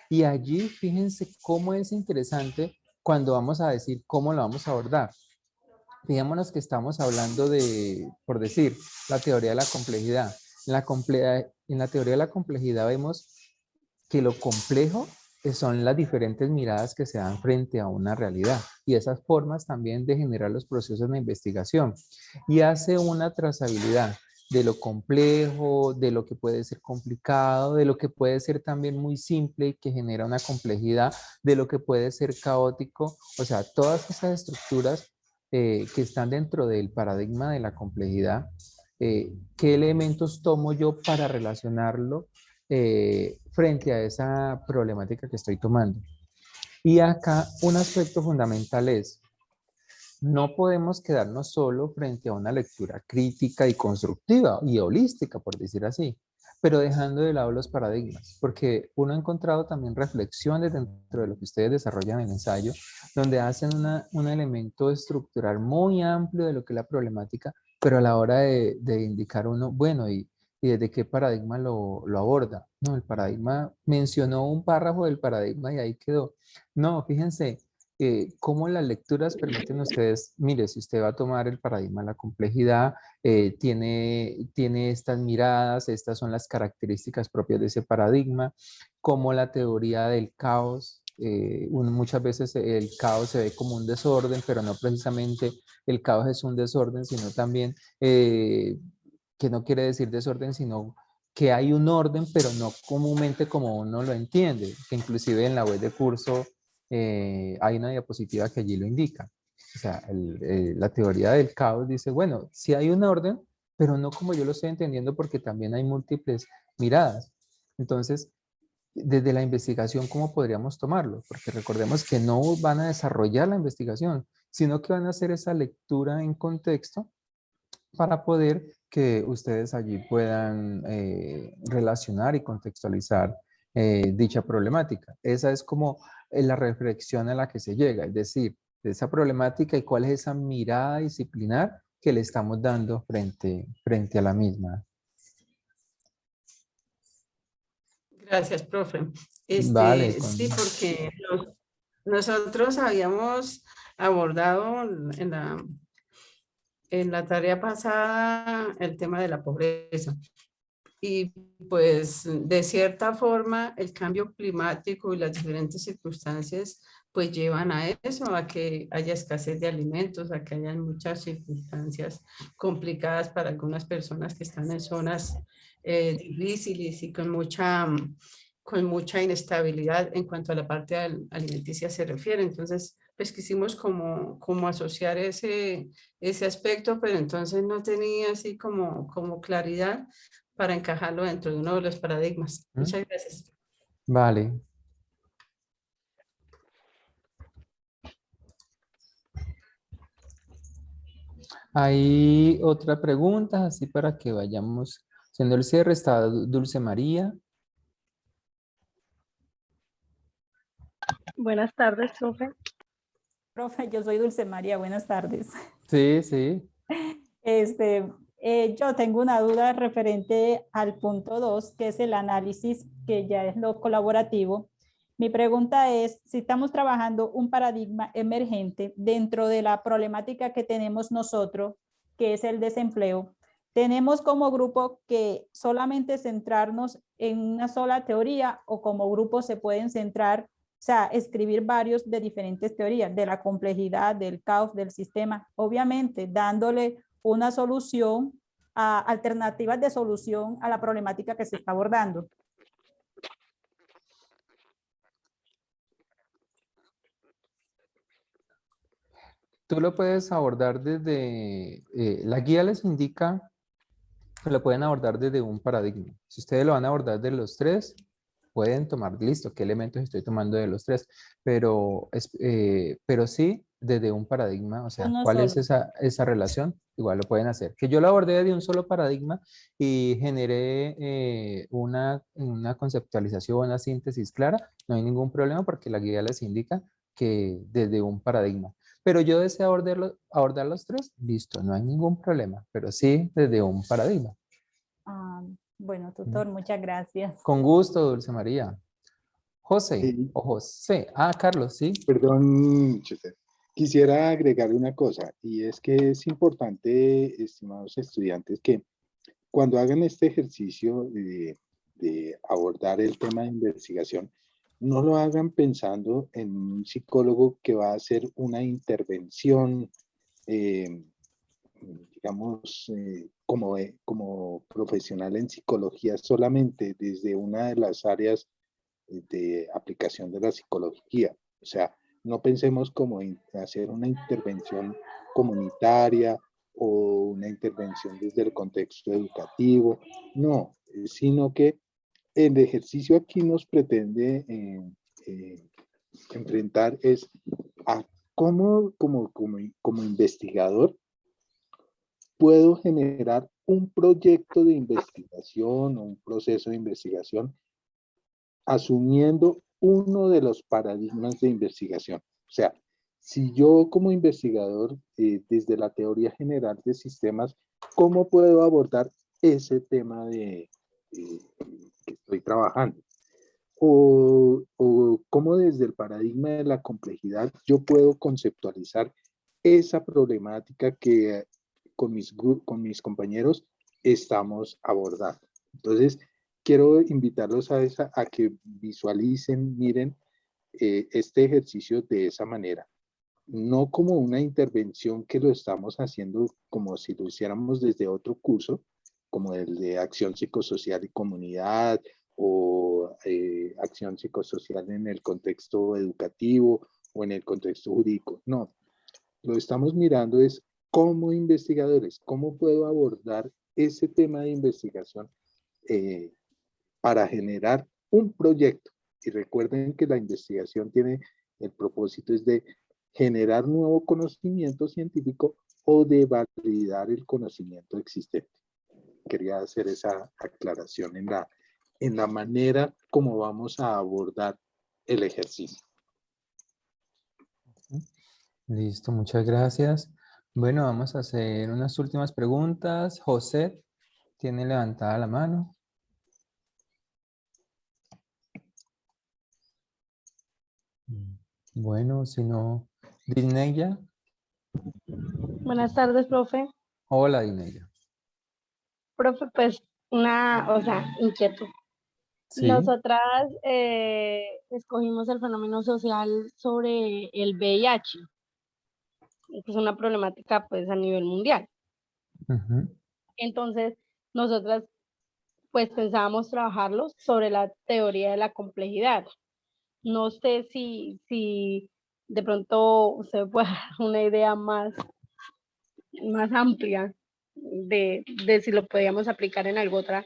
Y allí fíjense cómo es interesante cuando vamos a decir cómo lo vamos a abordar. Fijémonos que estamos hablando de, por decir, la teoría de la complejidad. En la teoría de la complejidad vemos que lo complejo son las diferentes miradas que se dan frente a una realidad y esas formas también de generar los procesos de investigación y hace una trazabilidad de lo complejo, de lo que puede ser complicado, de lo que puede ser también muy simple y que genera una complejidad, de lo que puede ser caótico, o sea, todas esas estructuras que están dentro del paradigma de la complejidad, ¿qué elementos tomo yo para relacionarlo frente a esa problemática que estoy tomando? Y acá un aspecto fundamental es, no podemos quedarnos solo frente a una lectura crítica y constructiva y holística, por decir así, pero dejando de lado los paradigmas, porque uno ha encontrado también reflexiones dentro de lo que ustedes desarrollan en el ensayo, donde hacen un elemento estructural muy amplio de lo que es la problemática, pero a la hora de indicar uno, bueno, ¿y desde qué paradigma lo aborda? No, el paradigma mencionó un párrafo del paradigma y ahí quedó. No, fíjense, cómo las lecturas permiten a ustedes, mire, si usted va a tomar el paradigma de la complejidad, tiene estas miradas, estas son las características propias de ese paradigma, como la teoría del caos. Muchas veces el caos se ve como un desorden, pero no precisamente el caos es un desorden, sino también que no quiere decir desorden, sino que hay un orden, pero no comúnmente como uno lo entiende, que inclusive en la web de curso hay una diapositiva que allí lo indica. O sea, la teoría del caos dice, bueno, sí hay un orden, pero no como yo lo estoy entendiendo porque también hay múltiples miradas. Entonces, desde la investigación, ¿cómo podríamos tomarlo? Porque recordemos que no van a desarrollar la investigación, sino que van a hacer esa lectura en contexto para poder que ustedes allí puedan relacionar y contextualizar dicha problemática. Esa es como la reflexión a la que se llega, es decir, de esa problemática y cuál es esa mirada disciplinar que le estamos dando frente a la misma. Gracias, profe. Vale, Sí, porque nosotros habíamos abordado en la tarea pasada el tema de la pobreza. Y pues de cierta forma el cambio climático y las diferentes circunstancias pues llevan a eso, a que haya escasez de alimentos, a que haya muchas circunstancias complicadas para algunas personas que están en zonas difíciles y con mucha inestabilidad en cuanto a la parte alimenticia se refiere. Entonces, pues quisimos como asociar ese aspecto, pero entonces no tenía así como claridad para encajarlo dentro de uno de los paradigmas. Muchas gracias. Vale. Hay otra pregunta, así para que vayamos haciendo el cierre. Está Dulce María. Buenas tardes, profe. Profe, yo soy Dulce María, buenas tardes. Sí, sí. Yo tengo una duda referente al punto 2, que es el análisis, que ya es lo colaborativo. Mi pregunta es, si estamos trabajando un paradigma emergente dentro de la problemática que tenemos nosotros, que es el desempleo, ¿tenemos como grupo que solamente centrarnos en una sola teoría o como grupo se pueden centrar, o sea, escribir varios de diferentes teorías, de la complejidad, del caos, del sistema, obviamente dándole una solución, a alternativas de solución a la problemática que se está abordando? Tú lo puedes abordar desde, la guía les indica que lo pueden abordar desde un paradigma. Si ustedes lo van a abordar de los tres, pueden tomar, listo, qué elementos estoy tomando de los tres, pero sí desde un paradigma, o sea, Uno ¿cuál es solo. esa relación? Igual lo pueden hacer. Que yo lo abordé de un solo paradigma y generé una conceptualización, una síntesis clara, no hay ningún problema porque la guía les indica que desde un paradigma. Pero yo deseo abordar los tres, listo, no hay ningún problema, pero sí desde un paradigma. Bueno, tutor, muchas gracias. Con gusto, Dulce María. José o José. Ah, Carlos, sí. Perdón, Chester. Quisiera agregar una cosa, y es que es importante, estimados estudiantes, que cuando hagan este ejercicio de abordar el tema de investigación, no lo hagan pensando en un psicólogo que va a hacer una intervención, digamos, como profesional en psicología solamente desde una de las áreas de aplicación de la psicología. O sea, no pensemos como hacer una intervención comunitaria o una intervención desde el contexto educativo, no, sino que el ejercicio aquí nos pretende enfrentar es a cómo como investigador puedo generar un proyecto de investigación o un proceso de investigación asumiendo uno de los paradigmas de investigación. O sea, si yo como investigador, desde la teoría general de sistemas, ¿cómo puedo abordar ese tema que estoy trabajando? O cómo desde el paradigma de la complejidad yo puedo conceptualizar esa problemática que con mis compañeros estamos abordando. Entonces, quiero invitarlos a que visualicen, miren este ejercicio de esa manera. No como una intervención que lo estamos haciendo como si lo hiciéramos desde otro curso, como el de acción psicosocial y comunidad o acción psicosocial en el contexto educativo o en el contexto jurídico. No, lo estamos mirando es como investigadores, cómo puedo abordar ese tema de investigación para generar un proyecto. Y recuerden que la investigación tiene el propósito es de generar nuevo conocimiento científico o de validar el conocimiento existente. Quería hacer esa aclaración en la manera como vamos a abordar el ejercicio. Listo, muchas gracias. Bueno, vamos a hacer unas últimas preguntas. José, ¿tiene levantada la mano? Bueno, si no, Dineya. Buenas tardes, profe. Hola, Dineya. Profe, pues o sea, inquietud. Sí. Nosotras escogimos el fenómeno social sobre el VIH, que es una problemática pues a nivel mundial. Ujú. Entonces, nosotras pues pensábamos trabajarlo sobre la teoría de la complejidad. No sé si de pronto usted puede dar una idea más amplia de si lo podíamos aplicar en alguna otra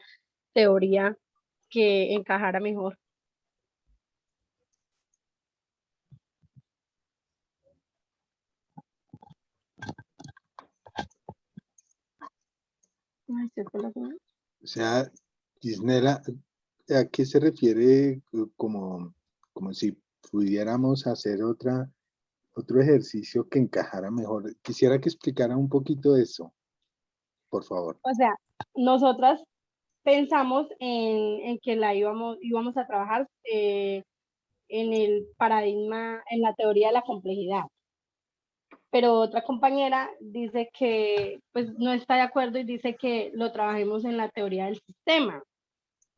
teoría que encajara mejor. Ay, ¿se fue la señal? O sea, Gisnela, ¿a qué se refiere como si pudiéramos hacer otro ejercicio que encajara mejor? Quisiera que explicara un poquito eso, por favor. O sea, nosotras pensamos en que íbamos a trabajar en el paradigma, en la teoría de la complejidad. Pero otra compañera dice que pues no está de acuerdo y dice que lo trabajemos en la teoría del sistema.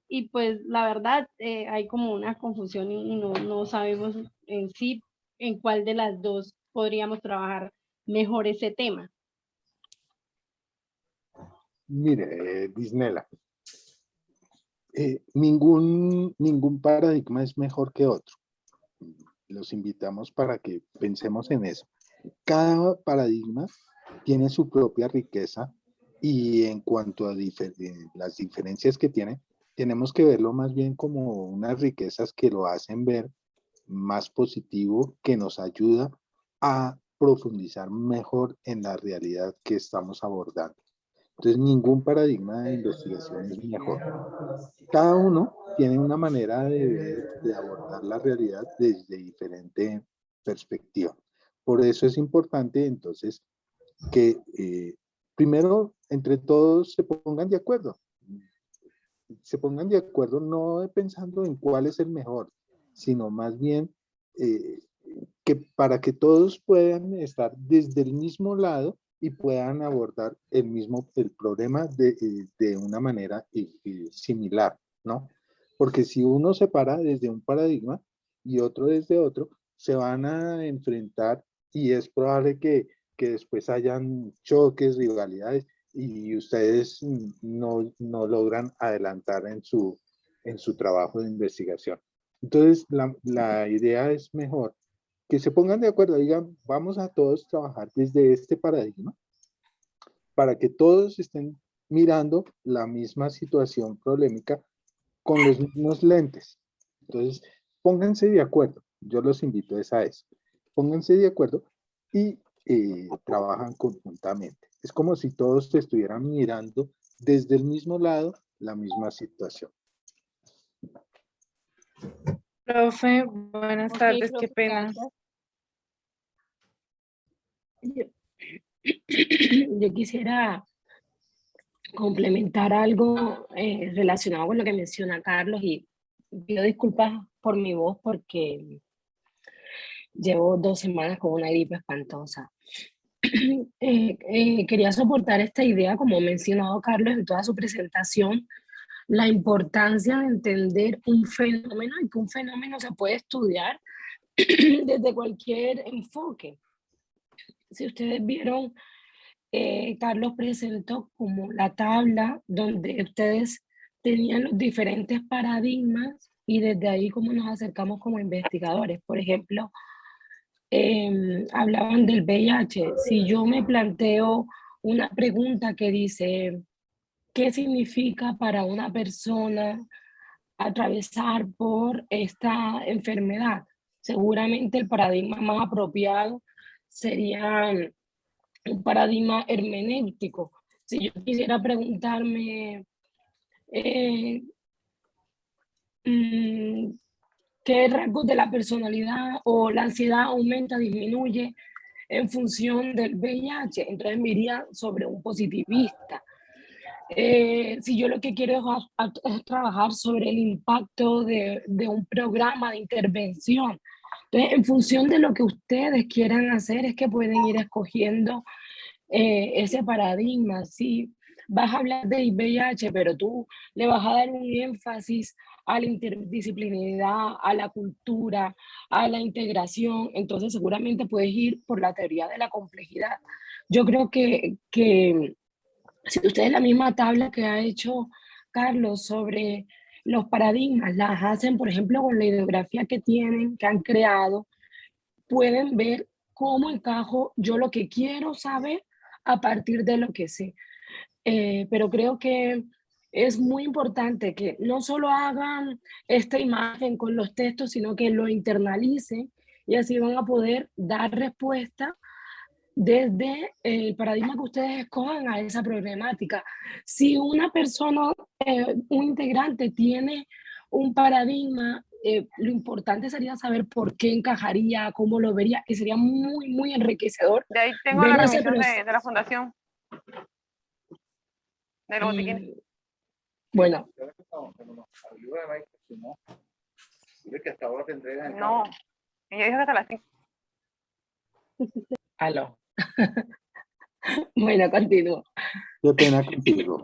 Y pues la verdad hay como una confusión y no sabemos en sí en cuál de las dos podríamos trabajar mejor ese tema. Mire, Gisnela, ningún paradigma es mejor que otro. Los invitamos para que pensemos en eso. Cada paradigma tiene su propia riqueza y en cuanto a las diferencias que tiene, tenemos que verlo más bien como unas riquezas que lo hacen ver más positivo, que nos ayuda a profundizar mejor en la realidad que estamos abordando. Entonces, ningún paradigma de investigación es mejor. Cada uno tiene una manera de ver, de abordar la realidad desde diferente perspectiva. Por eso es importante, entonces, que primero, entre todos, se pongan de acuerdo. Se pongan de acuerdo no pensando en cuál es el mejor, sino más bien que para que todos puedan estar desde el mismo lado y puedan abordar el problema de una manera similar, ¿no? Porque si uno se para desde un paradigma y otro desde otro, se van a enfrentar y es probable que después hayan choques, rivalidades y ustedes no logran adelantar en su trabajo de investigación. Entonces, la idea es mejor que se pongan de acuerdo, digan, vamos a todos trabajar desde este paradigma para que todos estén mirando la misma situación problemática con los mismos lentes. Entonces, pónganse de acuerdo. Yo los invito a eso. Pónganse de acuerdo y trabajan conjuntamente. Es como si todos estuvieran mirando desde el mismo lado la misma situación. Profe, buenas Ok, tardes, profe, qué pena. gracias. Yo quisiera complementar algo relacionado con lo que menciona Carlos y pido disculpas por mi voz porque llevo 2 semanas con una gripe espantosa. Quería soportar esta idea, como ha mencionado Carlos en toda su presentación, la importancia de entender un fenómeno y que un fenómeno se puede estudiar desde cualquier enfoque. Si ustedes vieron, Carlos presentó como la tabla donde ustedes tenían los diferentes paradigmas y desde ahí cómo nos acercamos como investigadores. Por ejemplo, hablaban del VIH. Si yo me planteo una pregunta que dice, ¿qué significa para una persona atravesar por esta enfermedad. Seguramente el paradigma más apropiado sería un paradigma hermenéutico. Si yo quisiera preguntarme qué rasgos de la personalidad o la ansiedad aumenta, disminuye en función del VIH, entonces me iría sobre un positivista. Si yo lo que quiero es trabajar sobre el impacto de un programa de intervención, entonces en función de lo que ustedes quieran hacer es que pueden ir escogiendo ese paradigma. Si vas a hablar de VIH, pero tú le vas a dar un énfasis a la interdisciplinaridad, a la cultura, a la integración, entonces seguramente puedes ir por la teoría de la complejidad. Yo creo que si ustedes la misma tabla que ha hecho Carlos sobre los paradigmas, las hacen, por ejemplo, con la ideografía que tienen, que han creado, pueden ver cómo encajo yo lo que quiero saber a partir de lo que sé. Pero creo que es muy importante que no solo hagan esta imagen con los textos, sino que lo internalicen y así van a poder dar respuesta desde el paradigma que ustedes escojan a esa problemática. Si una persona, un integrante tiene un paradigma, lo importante sería saber por qué encajaría, cómo lo vería, y sería muy, muy enriquecedor. De ahí tengo ver la ese remisión proceso. de la fundación. De los botiquines. Bueno. No, ella dijo que hasta las 5. Aló. Bueno, continúo. Qué pena contigo.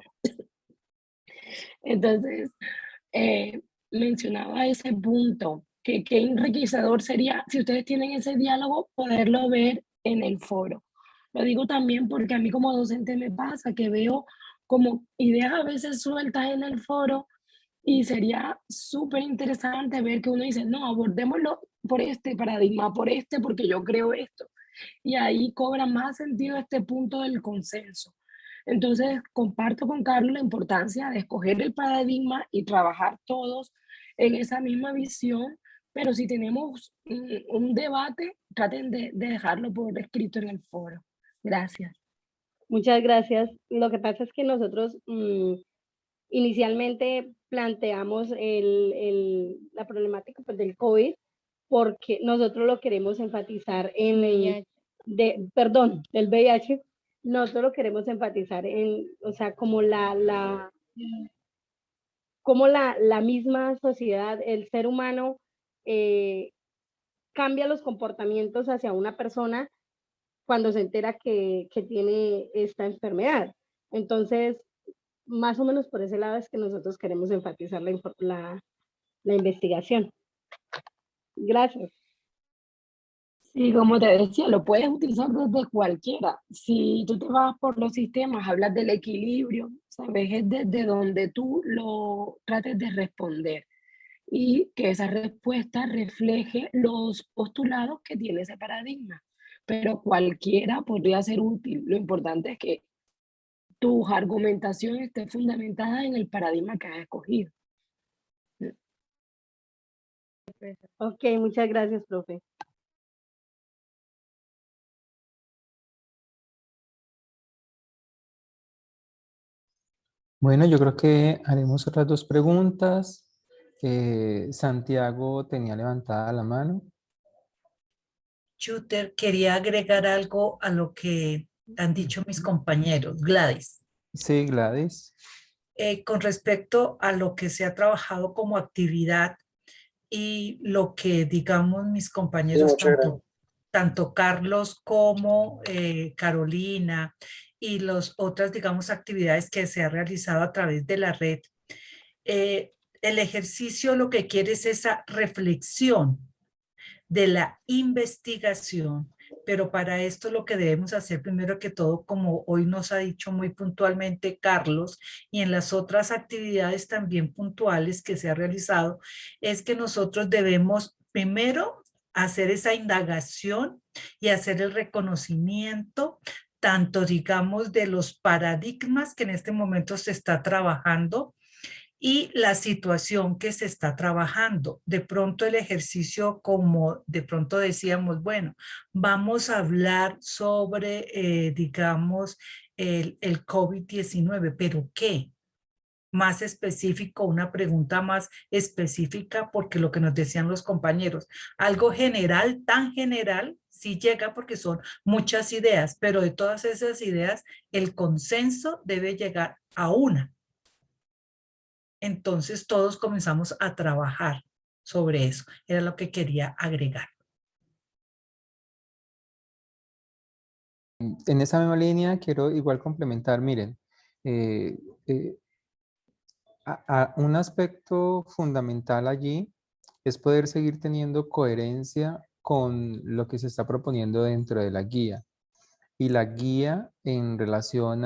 Entonces, mencionaba ese punto, que qué enriquecedor sería, si ustedes tienen ese diálogo, poderlo ver en el foro. Lo digo también porque a mí como docente me pasa que veo como ideas a veces sueltas en el foro y sería súper interesante ver que uno dice, no, abordémoslo por este paradigma, por este, porque yo creo esto. Y ahí cobra más sentido este punto del consenso. Entonces, comparto con Carlos la importancia de escoger el paradigma y trabajar todos en esa misma visión, pero si tenemos un debate, traten de dejarlo por escrito en el foro. Gracias. Muchas gracias. Lo que pasa es que nosotros inicialmente planteamos la problemática pues, del COVID porque nosotros lo queremos enfatizar en del VIH, nosotros lo queremos enfatizar en, o sea, como la misma sociedad, el ser humano cambia los comportamientos hacia una persona cuando se entera que tiene esta enfermedad. Entonces, más o menos por ese lado es que nosotros queremos enfatizar la investigación. Gracias. Sí, como te decía, lo puedes utilizar desde cualquiera. Si tú te vas por los sistemas, hablas del equilibrio, ¿sabes? Es desde donde tú lo trates de responder y que esa respuesta refleje los postulados que tiene ese paradigma. Pero cualquiera podría ser útil. Lo importante es que tu argumentación esté fundamentada en el paradigma que has escogido. Ok, muchas gracias, profe. Bueno, yo creo que haremos otras 2 preguntas. Santiago tenía levantada la mano. Shooter, quería agregar algo a lo que han dicho mis compañeros. Gladys. Sí, Gladys. Con respecto a lo que se ha trabajado como actividad y lo que, digamos, mis compañeros, tanto Carlos como Carolina y las otras, digamos, actividades que se ha realizado a través de la red, el ejercicio lo que quiere es esa reflexión de la investigación, pero para esto lo que debemos hacer primero que todo, como hoy nos ha dicho muy puntualmente Carlos, y en las otras actividades también puntuales que se ha realizado, es que nosotros debemos primero hacer esa indagación y hacer el reconocimiento tanto, digamos, de los paradigmas que en este momento se está trabajando y la situación que se está trabajando. De pronto el ejercicio, como de pronto decíamos, bueno, vamos a hablar sobre, digamos, el COVID-19, pero ¿qué? Más específico, una pregunta más específica, porque lo que nos decían los compañeros, algo general, tan general, sí llega porque son muchas ideas, pero de todas esas ideas, el consenso debe llegar a una. Entonces todos comenzamos a trabajar sobre eso. Era lo que quería agregar. En esa misma línea quiero igual complementar, miren, eh, eh, un aspecto fundamental allí es poder seguir teniendo coherencia con lo que se está proponiendo dentro de la guía. Y la guía en relación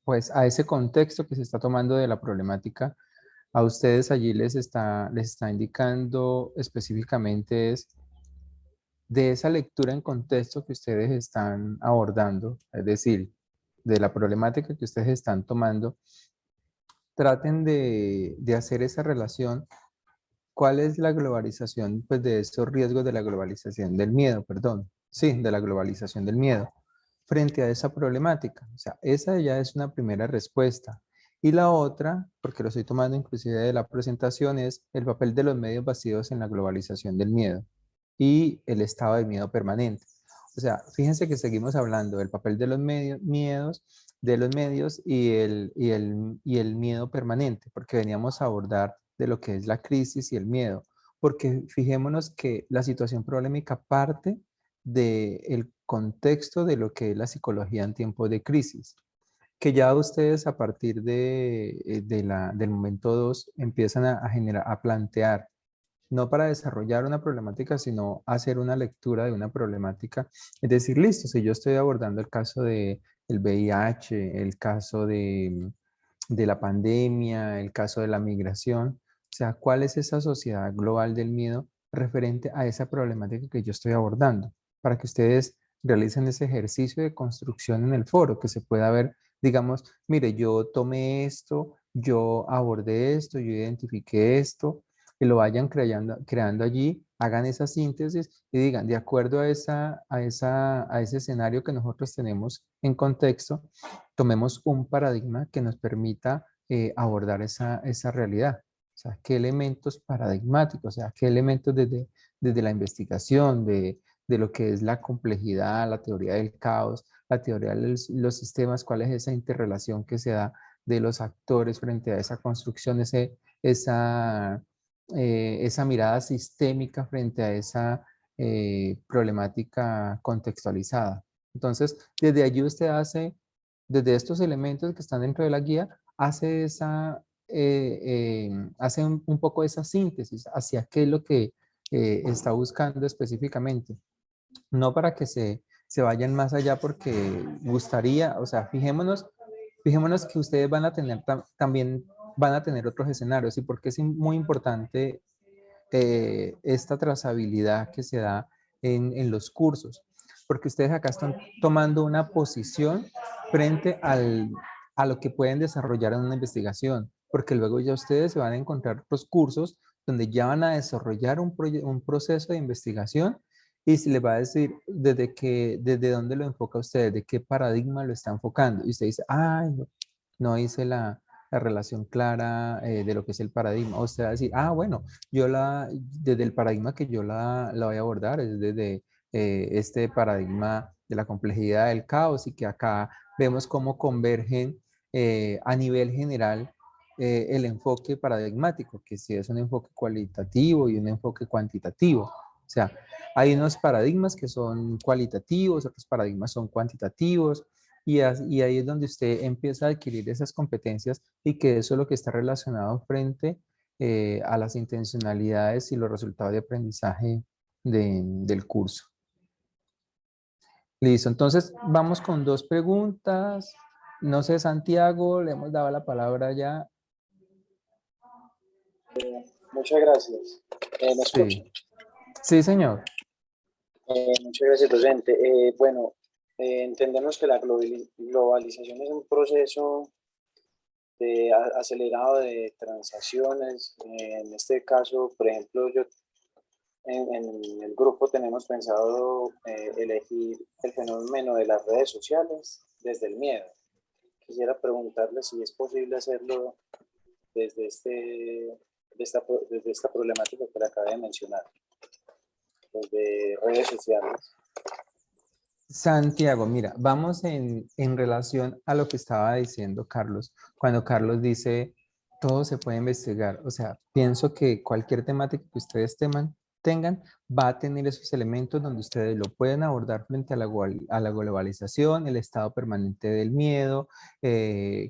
pues a ese contexto que se está tomando de la problemática, a ustedes allí les está indicando específicamente es de esa lectura en contexto que ustedes están abordando, es decir, de la problemática que ustedes están tomando, traten de hacer esa relación. ¿Cuál es la globalización, pues, de esos riesgos de la globalización del miedo, perdón? Sí, de la globalización del miedo frente a esa problemática. O sea, esa ya es una primera respuesta. Y la otra, porque lo estoy tomando inclusive de la presentación, es el papel de los medios vacíos en la globalización del miedo y el estado de miedo permanente. O sea, fíjense que seguimos hablando del papel de los de los medios y el miedo permanente, porque veníamos a abordar de lo que es la crisis y el miedo, porque fijémonos que la situación problemática parte del contexto de lo que es la psicología en tiempos de crisis, que ya ustedes a partir del momento 2 empiezan a plantear, no para desarrollar una problemática, sino hacer una lectura de una problemática. Es decir, listo, si yo estoy abordando el caso del VIH, el caso de la pandemia, el caso de la migración, o sea, ¿cuál es esa sociedad global del miedo referente a esa problemática que yo estoy abordando? Para que ustedes realicen ese ejercicio de construcción en el foro, que se pueda ver, digamos, mire, yo tomé esto, yo abordé esto, yo identifiqué esto, que lo vayan creando allí, hagan esa síntesis y digan, de acuerdo a ese escenario que nosotros tenemos en contexto, tomemos un paradigma que nos permita abordar esa realidad. O sea, qué elementos paradigmáticos, o sea, qué elementos desde la investigación, de lo que es la complejidad, la teoría del caos, la teoría de los sistemas, cuál es esa interrelación que se da de los actores frente a esa construcción, esa mirada sistémica frente a esa problemática contextualizada. Entonces, desde allí usted desde estos elementos que están dentro de la guía, hace hace un poco esa síntesis hacia qué es lo que está buscando específicamente. No para que se vayan más allá porque gustaría, o sea, fijémonos que ustedes van a tener también van a tener otros escenarios y porque es muy importante esta trazabilidad que se da en los cursos, porque ustedes acá están tomando una posición frente a lo que pueden desarrollar en una investigación, porque luego ya ustedes se van a encontrar otros cursos donde ya van a desarrollar un proceso de investigación y se les va a decir desde dónde lo enfoca usted, de qué paradigma lo está enfocando. Y usted dice, ay, no hice la relación clara de lo que es el paradigma. O usted va a decir, ah, bueno, desde el paradigma que yo la voy a abordar es desde este paradigma de la complejidad del caos y que acá vemos cómo convergen a nivel general el enfoque paradigmático, que sí es un enfoque cualitativo y un enfoque cuantitativo. O sea, hay unos paradigmas que son cualitativos, otros paradigmas son cuantitativos, y ahí es donde usted empieza a adquirir esas competencias y que eso es lo que está relacionado frente a las intencionalidades y los resultados de aprendizaje del curso. Listo, entonces vamos con dos preguntas. No sé, Santiago, le hemos dado la palabra ya. Muchas gracias. ¿Me escuchan? Sí, señor. Muchas gracias, docente. Bueno, entendemos que la globalización es un proceso acelerado de transacciones. En este caso, por ejemplo, yo en el grupo tenemos pensado elegir el fenómeno de las redes sociales desde el miedo. Quisiera preguntarle si es posible hacerlo desde, desde esta problemática que le acabé de mencionar, desde redes sociales. Santiago, mira, vamos en relación a lo que estaba diciendo Carlos, cuando Carlos dice, todo se puede investigar. O sea, pienso que cualquier temática que ustedes tengan va a tener esos elementos donde ustedes lo pueden abordar frente a la globalización, el estado permanente del miedo,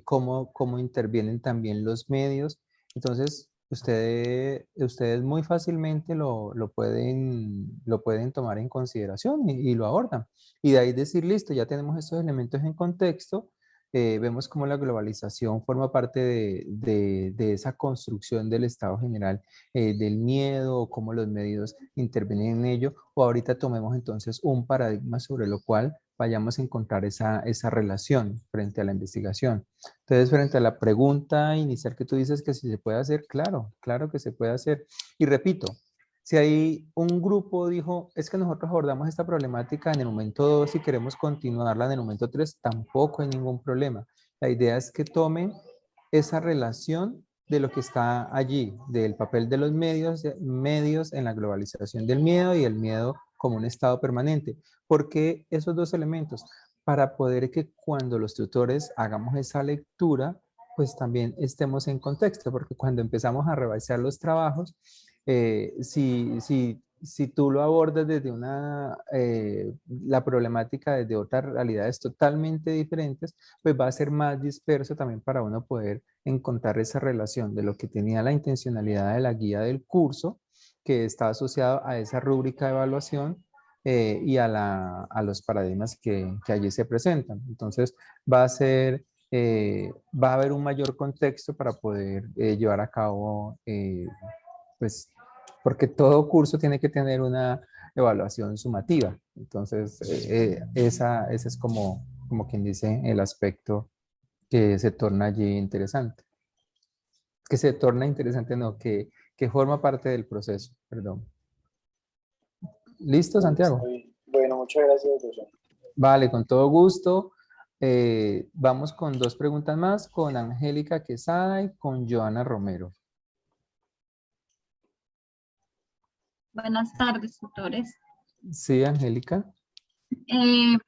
cómo intervienen también los medios. Entonces, ustedes muy fácilmente lo pueden tomar en consideración y lo abordan. Y de ahí decir, listo, ya tenemos estos elementos en contexto, vemos cómo la globalización forma parte de esa construcción del estado general del miedo, o cómo los medios intervienen en ello, o ahorita tomemos entonces un paradigma sobre lo cual vayamos a encontrar esa relación frente a la investigación. Entonces, frente a la pregunta inicial que tú dices que si se puede hacer, claro, claro que se puede hacer. Y repito, si hay un grupo dijo, es que nosotros abordamos esta problemática en el momento 2 y queremos continuarla en el momento 3, tampoco hay ningún problema. La idea es que tomen esa relación de lo que está allí, del papel de los medios en la globalización del miedo y el miedo como un estado permanente. ¿Por qué esos dos elementos? Para poder que cuando los tutores hagamos esa lectura, pues también estemos en contexto, porque cuando empezamos a revisar los trabajos, si tú lo abordas desde la problemática desde otras realidades totalmente diferentes, pues va a ser más disperso también para uno poder encontrar esa relación de lo que tenía la intencionalidad de la guía del curso, que está asociado a esa rúbrica de evaluación y a los paradigmas que allí se presentan. Entonces va a haber un mayor contexto para poder llevar a cabo pues porque todo curso tiene que tener una evaluación sumativa. Entonces, esa es como quien dice el aspecto que se torna allí interesante. Que se torna interesante, no, que forma parte del proceso, perdón. ¿Listo, Santiago? Bueno, muchas gracias, doctor. Vale, con todo gusto. Vamos con 2 preguntas más, con Angélica Quesada y con Joana Romero. Buenas tardes, tutores. Sí, Angélica.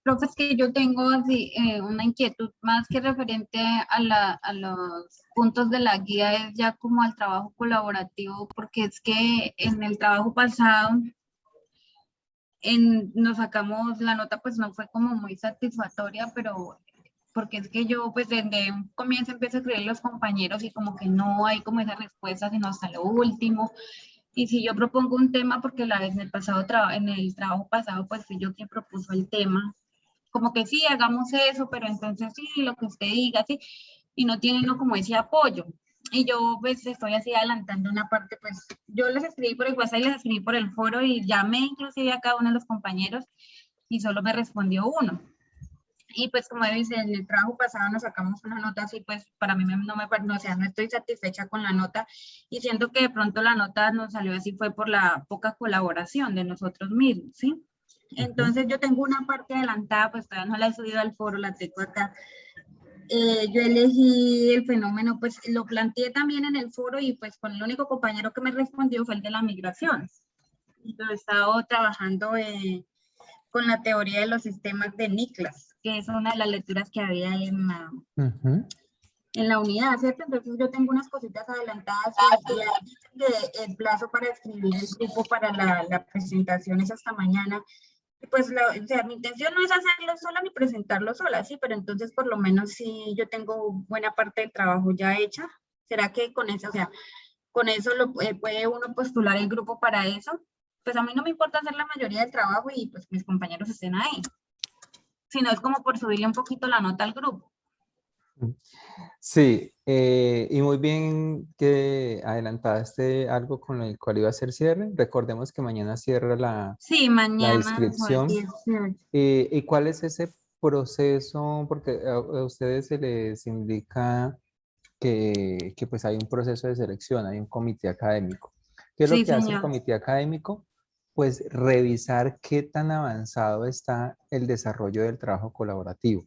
Profe, es que yo tengo así, una inquietud más que referente a los puntos de la guía, es ya como al trabajo colaborativo, porque es que en el trabajo pasado nos sacamos la nota, pues no fue como muy satisfactoria, pero porque es que yo pues desde un comienzo empiezo a escribir los compañeros y como que no hay como esa respuesta sino hasta lo último. Y si yo propongo un tema, porque la vez en el trabajo pasado, pues fui yo quien propuso el tema, como que sí, hagamos eso, pero entonces sí, lo que usted diga, sí, y no tienen como ese apoyo. Y yo pues estoy así adelantando una parte, pues yo les escribí por el WhatsApp y les escribí por el foro y llamé inclusive a cada uno de los compañeros y solo me respondió uno. Y pues como dice, en el trabajo pasado nos sacamos una nota así, pues para mí o sea, no estoy satisfecha con la nota y siento que de pronto la nota nos salió así fue por la poca colaboración de nosotros mismos, ¿sí? Entonces yo tengo una parte adelantada, pues todavía no la he subido al foro, la tengo acá. Yo elegí el fenómeno, pues lo planteé también en el foro y pues con el único compañero que me respondió fue el de la migración. Entonces he estado trabajando con la teoría de los sistemas de Niklas, que es una de las lecturas que había en la unidad, ¿cierto? Entonces yo tengo unas cositas adelantadas y el plazo para escribir el grupo para la presentación es hasta mañana. Pues, o sea, mi intención no es hacerlo sola ni presentarlo sola, sí, pero entonces por lo menos sí yo tengo buena parte del trabajo ya hecha. ¿Será que con eso, o sea, con eso puede uno postular el grupo para eso? Pues a mí no me importa hacer la mayoría del trabajo y pues mis compañeros estén ahí, sino es como por subirle un poquito la nota al grupo. Sí, y muy bien que adelantaste algo con el cual iba a hacer cierre. Recordemos que mañana cierra la inscripción. ¿Y cuál es ese proceso? Porque a ustedes se les indica que pues hay un proceso de selección, hay un comité académico. ¿Qué es lo Sí, que hace el señor. comité académico? Pues revisar qué tan avanzado está el desarrollo del trabajo colaborativo.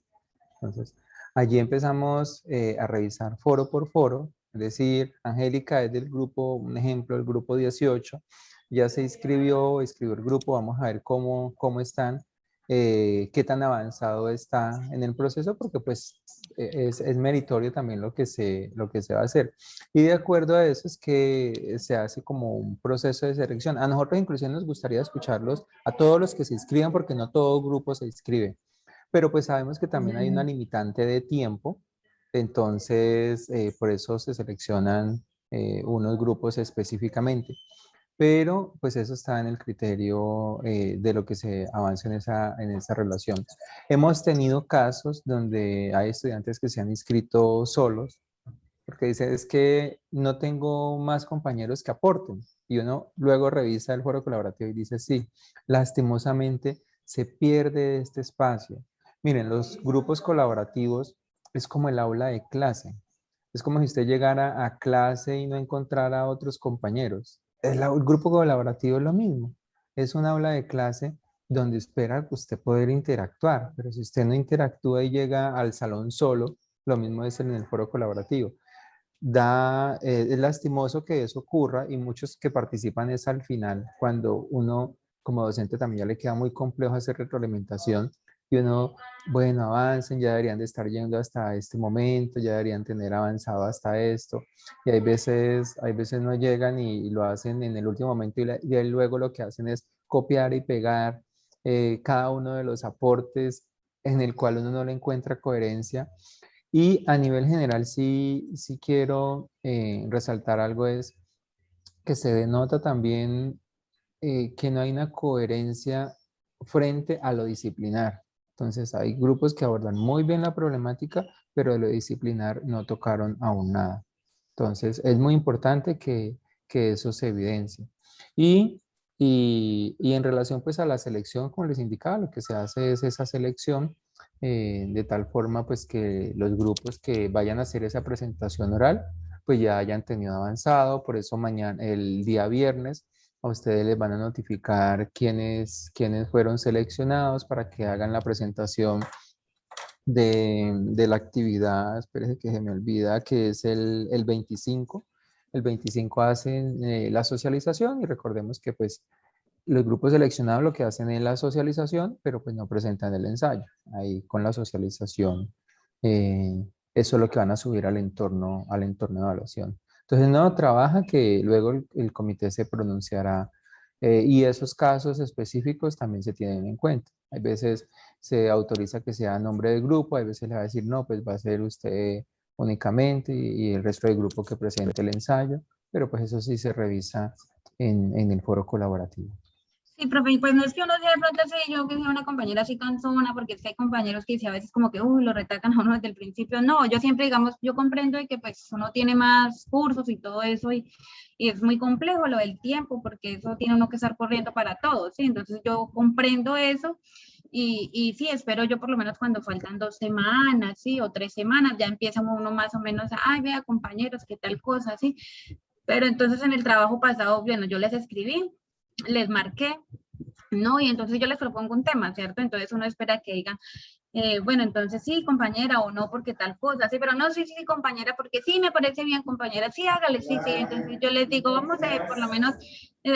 Entonces, allí empezamos a revisar foro por foro, es decir, Angélica es del grupo, un ejemplo, el grupo 18, ya se inscribió el grupo, vamos a ver cómo están, qué tan avanzado está en el proceso, porque pues es meritorio también lo que se va a hacer. Y de acuerdo a eso es que se hace como un proceso de selección. A nosotros inclusive nos gustaría escucharlos a todos los que se inscriban, porque no todo grupo se inscribe. Pero pues sabemos que también hay una limitante de tiempo, entonces por eso se seleccionan unos grupos específicamente. Pero pues eso está en el criterio de lo que se avanza en esa relación. Hemos tenido casos donde hay estudiantes que se han inscrito solos, porque dice, es que no tengo más compañeros que aporten. Y uno luego revisa el foro colaborativo y dice, sí, lastimosamente se pierde este espacio. Miren, los grupos colaborativos es como el aula de clase. Es como si usted llegara a clase y no encontrara a otros compañeros. El grupo colaborativo es lo mismo. Es un aula de clase donde espera que usted poder interactuar. Pero si usted no interactúa y llega al salón solo, lo mismo es en el foro colaborativo. Es lastimoso que eso ocurra y muchos que participan es al final, cuando uno como docente también ya le queda muy complejo hacer retroalimentación y uno, bueno, avancen, ya deberían de estar yendo hasta este momento, ya deberían tener avanzado hasta esto, y hay veces no llegan y lo hacen en el último momento y luego lo que hacen es copiar y pegar cada uno de los aportes en el cual uno no le encuentra coherencia. Y a nivel general sí quiero resaltar algo, es que se denota también que no hay una coherencia frente a lo disciplinar. Entonces hay grupos que abordan muy bien la problemática, pero de lo disciplinar no tocaron aún nada. Entonces es muy importante que eso se evidencie. Y en relación pues a la selección, como les indicaba, lo que se hace es esa selección de tal forma pues que los grupos que vayan a hacer esa presentación oral pues ya hayan tenido avanzado. Por eso mañana, el día viernes, a ustedes les van a notificar quiénes fueron seleccionados para que hagan la presentación de la actividad. Espérese que se me olvida, que es el 25. El 25 hacen la socialización y recordemos que pues los grupos seleccionados lo que hacen es la socialización, pero pues no presentan el ensayo. Ahí con la socialización, eso es lo que van a subir al entorno de evaluación. Entonces no trabaja que luego el comité se pronunciará y esos casos específicos también se tienen en cuenta. Hay veces se autoriza que sea nombre del grupo, hay veces le va a decir no, pues va a ser usted únicamente y el resto del grupo que presente el ensayo, pero pues eso sí se revisa en el foro colaborativo. Sí, profe, y pues no es que uno sea de pronto así, yo que sea una compañera así cansona, porque es que hay compañeros que sí, a veces como que, lo retacan a uno desde el principio. No, yo siempre, digamos, yo comprendo de que pues uno tiene más cursos y todo eso, y es muy complejo lo del tiempo, porque eso tiene uno que estar corriendo para todo, ¿sí? Entonces yo comprendo eso, y sí, espero yo por lo menos cuando faltan 2 semanas, ¿sí? O 3 semanas, ya empieza uno más o menos a, ay, vea, compañeros, qué tal cosa, ¿sí? Pero entonces en el trabajo pasado, bueno, yo les escribí, les marqué, ¿no? Y entonces yo les propongo un tema, ¿cierto? Entonces uno espera que digan, bueno, entonces sí, compañera, o no, porque tal cosa, sí, pero no, sí, sí, compañera, porque sí, me parece bien, compañera, sí, hágale, sí, sí. Entonces yo les digo, vamos a, por lo menos,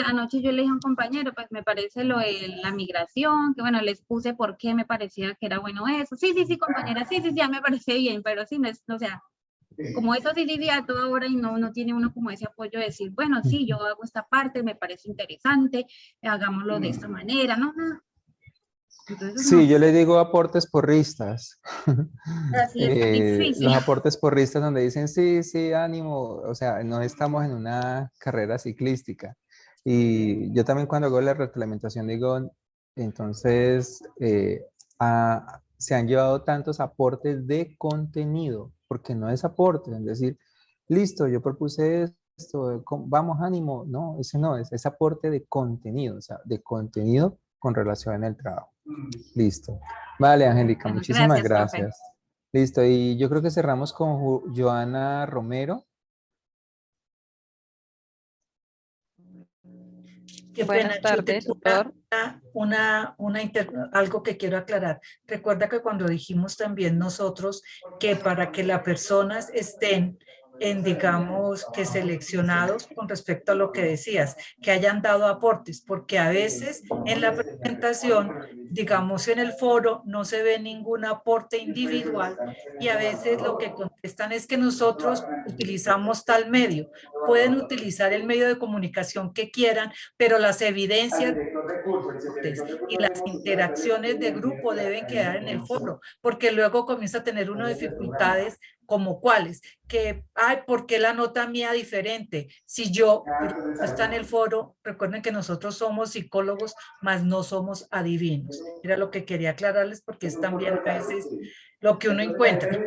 anoche yo le dije a un compañero, pues me parece lo de la migración, que bueno, les puse por qué me parecía que era bueno eso, sí, sí, sí, compañera, sí, sí, sí, ya me parece bien, pero sí, no es, o sea, como eso sí diría a toda hora y no tiene uno como ese apoyo de decir, bueno, sí, yo hago esta parte, me parece interesante, hagámoslo de esta manera, no, no. Entonces, Sí, no. yo le digo aportes porristas. Así está Los difícil. aportes porristas donde dicen, sí, sí, ánimo, o sea, no estamos en una carrera ciclística. Y yo también cuando hago la reglamentación digo, entonces, se han llevado tantos aportes de contenido, porque no es aporte, es decir, listo, yo propuse esto, vamos, ánimo, no, ese no, es aporte de contenido, o sea, de contenido con relación al trabajo. Listo. Vale, Angélica, Bueno, muchísimas gracias, profe. gracias. Listo, y yo creo que cerramos con Joana Romero. Qué Buenas pena, yo tardes, tengo tutor. algo que quiero aclarar. Recuerda que cuando dijimos también nosotros que para que las personas estén digamos, que seleccionados con respecto a lo que decías, que hayan dado aportes, porque a veces en la presentación, digamos en el foro, no se ve ningún aporte individual y a veces lo que contestan es que nosotros utilizamos tal medio. Pueden utilizar el medio de comunicación que quieran, pero las evidencias y las interacciones de grupo deben quedar en el foro, porque luego comienza a tener uno dificultades como cuáles, que, ay, ¿por qué la nota mía diferente? Si yo está en el foro, recuerden que nosotros somos psicólogos, mas no somos adivinos. Era lo que quería aclararles porque es también a veces lo que uno encuentra.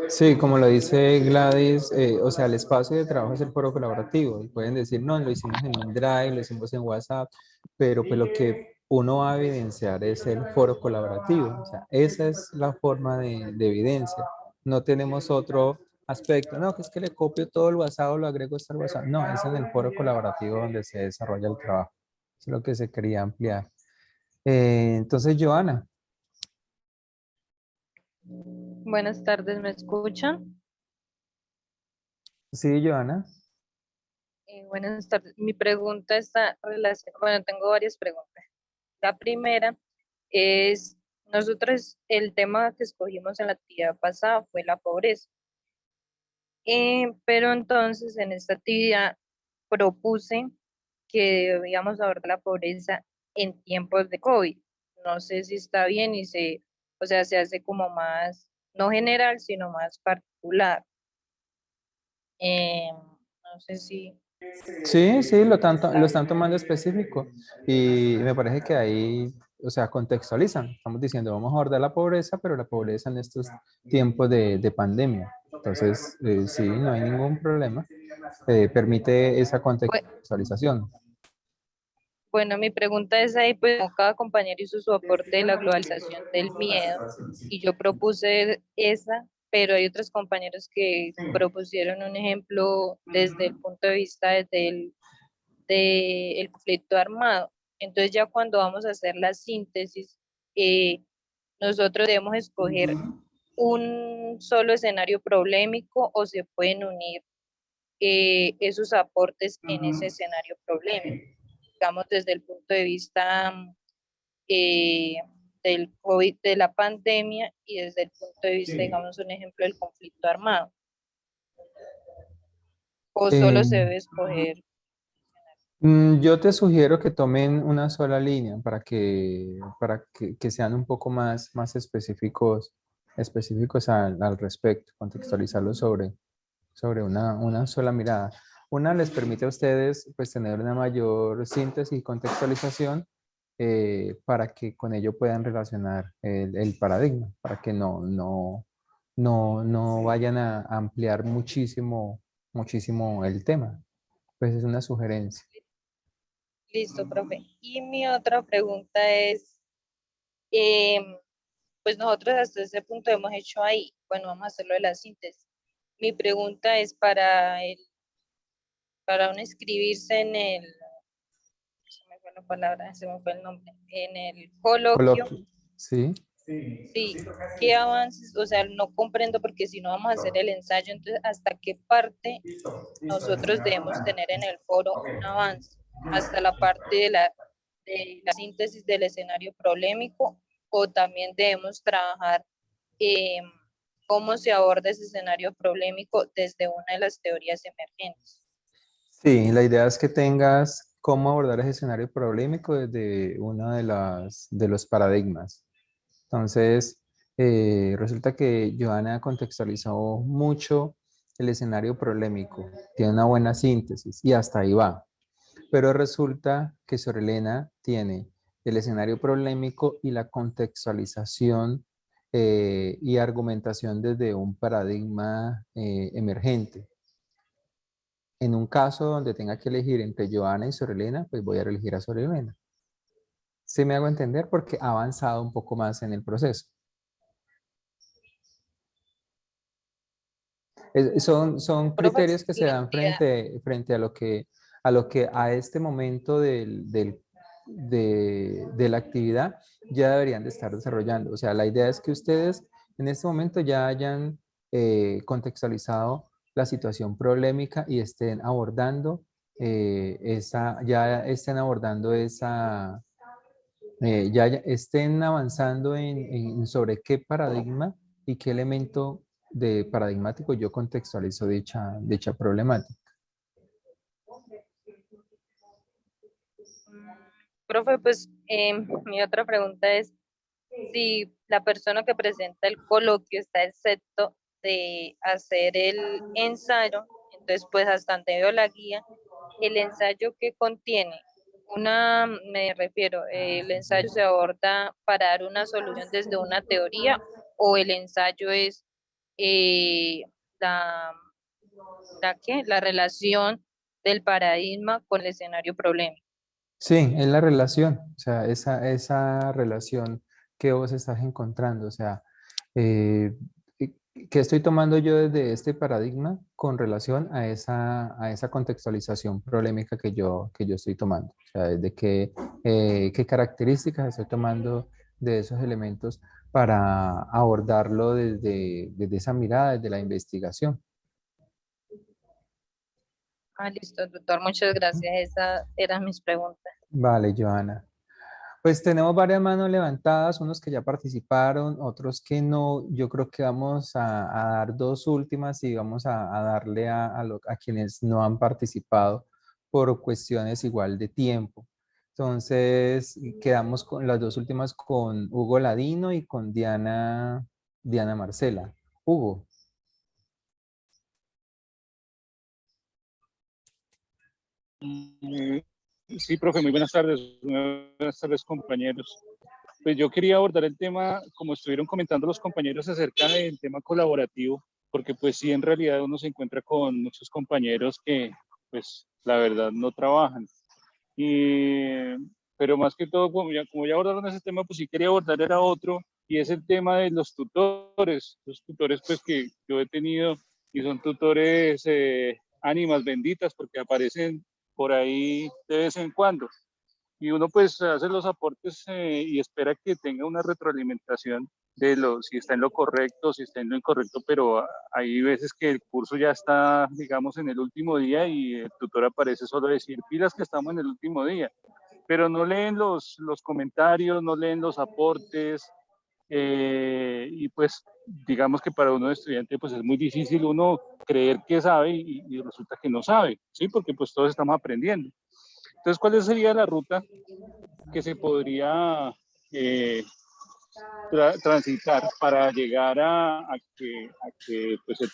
Sí, como lo dice Gladys, o sea, el espacio de trabajo es el foro colaborativo y pueden decir, no, lo hicimos en un Drive, lo hicimos en WhatsApp, pero pues lo que uno va a evidenciar es el foro colaborativo, o sea, esa es la forma de evidencia. No tenemos otro aspecto, no, que es que le copio todo el WhatsApp o lo agrego hasta el WhatsApp, no, es en el foro colaborativo donde se desarrolla el trabajo, eso es lo que se quería ampliar. Entonces, Joana. Buenas tardes, ¿me escuchan? Sí, Joana. Buenas tardes. Mi pregunta está relacionada, bueno, tengo varias preguntas. La primera es, nosotros el tema que escogimos en la actividad pasada fue la pobreza. Pero entonces en esta actividad propuse que debíamos abordar la pobreza en tiempos de COVID. No sé si está bien y o sea, se hace como más, no general, sino más particular. No sé si... Sí, sí, lo están tomando específico y me parece que ahí, o sea, contextualizan. Estamos diciendo, vamos a abordar la pobreza, pero la pobreza en estos tiempos de pandemia. Entonces, sí, no hay ningún problema. Permite esa contextualización. Bueno, mi pregunta es ahí, pues como cada compañero hizo su aporte de la globalización del miedo y yo propuse esa, pero hay otros compañeros que propusieron un ejemplo desde el punto de vista del conflicto armado. Entonces ya cuando vamos a hacer la síntesis, nosotros debemos escoger un solo escenario problemático o se pueden unir esos aportes en ese escenario problemático, digamos desde el punto de vista eh, del COVID, de la pandemia y desde el punto de vista, digamos, un ejemplo del conflicto armado. O solo se debe escoger. Yo te sugiero que tomen una sola línea para que sean un poco más específicos al respecto, contextualizarlo sobre una sola mirada. Una les permite a ustedes pues tener una mayor síntesis y contextualización para que con ello puedan relacionar el paradigma, para que no vayan a ampliar muchísimo el tema. Pues es una sugerencia. Listo, profe. Y mi otra pregunta es, pues nosotros hasta ese punto hemos hecho ahí, bueno, vamos a hacerlo de la síntesis. Mi pregunta es para uno inscribirse en se me fue la palabra, se me fue el nombre, en el coloquio. Sí. Sí, ¿qué avances? O sea, no comprendo porque si no vamos a hacer el ensayo, entonces, ¿hasta qué parte nosotros debemos tener en el foro un avance? ¿Hasta la parte de la síntesis del escenario problemático o también debemos trabajar cómo se aborda ese escenario problemático desde una de las teorías emergentes? Sí, la idea es que tengas cómo abordar ese escenario problemático desde uno de los paradigmas. Entonces, resulta que Joana contextualizó mucho el escenario problemático, tiene una buena síntesis y hasta ahí va. Pero resulta que Sor Elena tiene el escenario problemático y la contextualización y argumentación desde un paradigma emergente. En un caso donde tenga que elegir entre Joana y Sor Elena, pues voy a elegir a Sor Elena. ¿Sí me hago entender? Porque ha avanzado un poco más en el proceso. Son Profe, criterios que se la dan actividad, frente a lo que a este momento de la actividad ya deberían de estar desarrollando. O sea, la idea es que ustedes en este momento ya hayan contextualizado la situación problemática y estén abordando ya estén abordando ya estén avanzando en sobre qué paradigma y qué elemento de paradigmático yo contextualizo dicha problemática. profe, pues mi otra pregunta es si la persona que presenta el coloquio está excepto de hacer el ensayo, entonces pues hasta donde veo la guía, el ensayo que contiene me refiero, el ensayo se aborda para dar una solución desde una teoría o el ensayo es eh, la, la relación del paradigma con el escenario problemático. Sí, es la relación, o sea, esa relación que vos estás encontrando, o sea, eh, ¿qué estoy tomando yo desde este paradigma con relación a esa contextualización problemática que yo estoy tomando? O sea, desde qué características estoy tomando de esos elementos para abordarlo desde esa mirada, desde la investigación. Ah, listo, doctor, muchas gracias. Esas eran mis preguntas. Vale, Joana. Pues tenemos varias manos levantadas, unos que ya participaron, otros que no. Yo creo que vamos a dar dos últimas y vamos a darle a quienes no han participado por cuestiones igual de tiempo. Entonces, quedamos con las dos últimas con Hugo Ladino y con Diana Marcela. Hugo. Sí, profe, muy buenas tardes compañeros. Pues yo quería abordar el tema, como estuvieron comentando los compañeros acerca del tema colaborativo, porque pues sí, en realidad uno se encuentra con muchos compañeros que pues la verdad no trabajan. Y, pero más que todo, como ya abordaron ese tema, pues sí quería abordar era otro, y es el tema de los tutores pues que yo he tenido y son tutores ánimas benditas porque aparecen por ahí de vez en cuando y uno pues hace los aportes y espera que tenga una retroalimentación de si está en lo correcto, si está en lo incorrecto, pero hay veces que el curso ya está, digamos, en el último día y el tutor aparece solo a decir pilas que estamos en el último día, pero no leen los comentarios, no leen los aportes y pues digamos que para uno de estudiante pues es muy difícil uno creer que sabe y resulta que no sabe, ¿sí? Porque pues todos estamos aprendiendo. Entonces, ¿cuál sería la ruta que se podría transitar para llegar a que pues el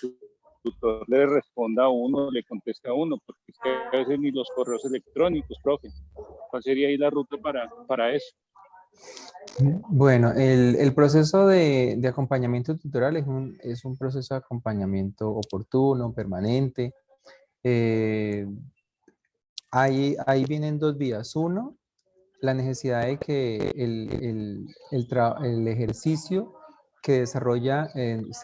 tutor le responda a uno, le conteste a uno? Porque es que a veces ni los correos electrónicos, profe. ¿Cuál sería ahí la ruta para eso? Bueno, el proceso de acompañamiento tutorial es un proceso de acompañamiento oportuno, permanente. Ahí vienen dos vías. Uno, la necesidad de que el ejercicio que se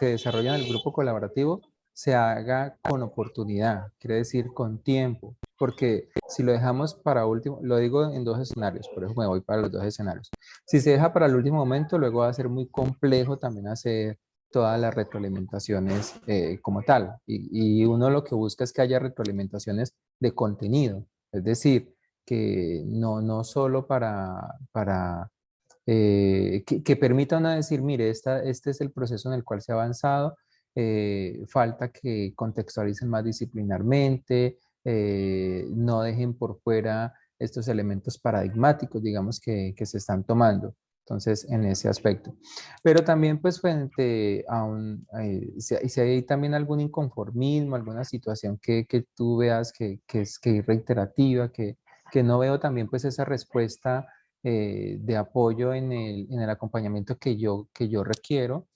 desarrolla en el grupo colaborativo se haga con oportunidad, quiere decir con tiempo, porque si lo dejamos para último, lo digo en dos escenarios, por eso me voy para los dos escenarios. Si se deja para el último momento, luego va a ser muy complejo también hacer todas las retroalimentaciones como tal, y uno lo que busca es que haya retroalimentaciones de contenido, es decir, que no solo que permita a uno decir, mire, este es el proceso en el cual se ha avanzado, falta que contextualicen más disciplinarmente, no dejen por fuera estos elementos paradigmáticos, digamos, que se están tomando. Entonces, en ese aspecto. Pero también, pues, frente a si hay también algún inconformismo, alguna situación que tú veas que es reiterativa, que no veo también, pues, esa respuesta de apoyo en el acompañamiento que yo requiero,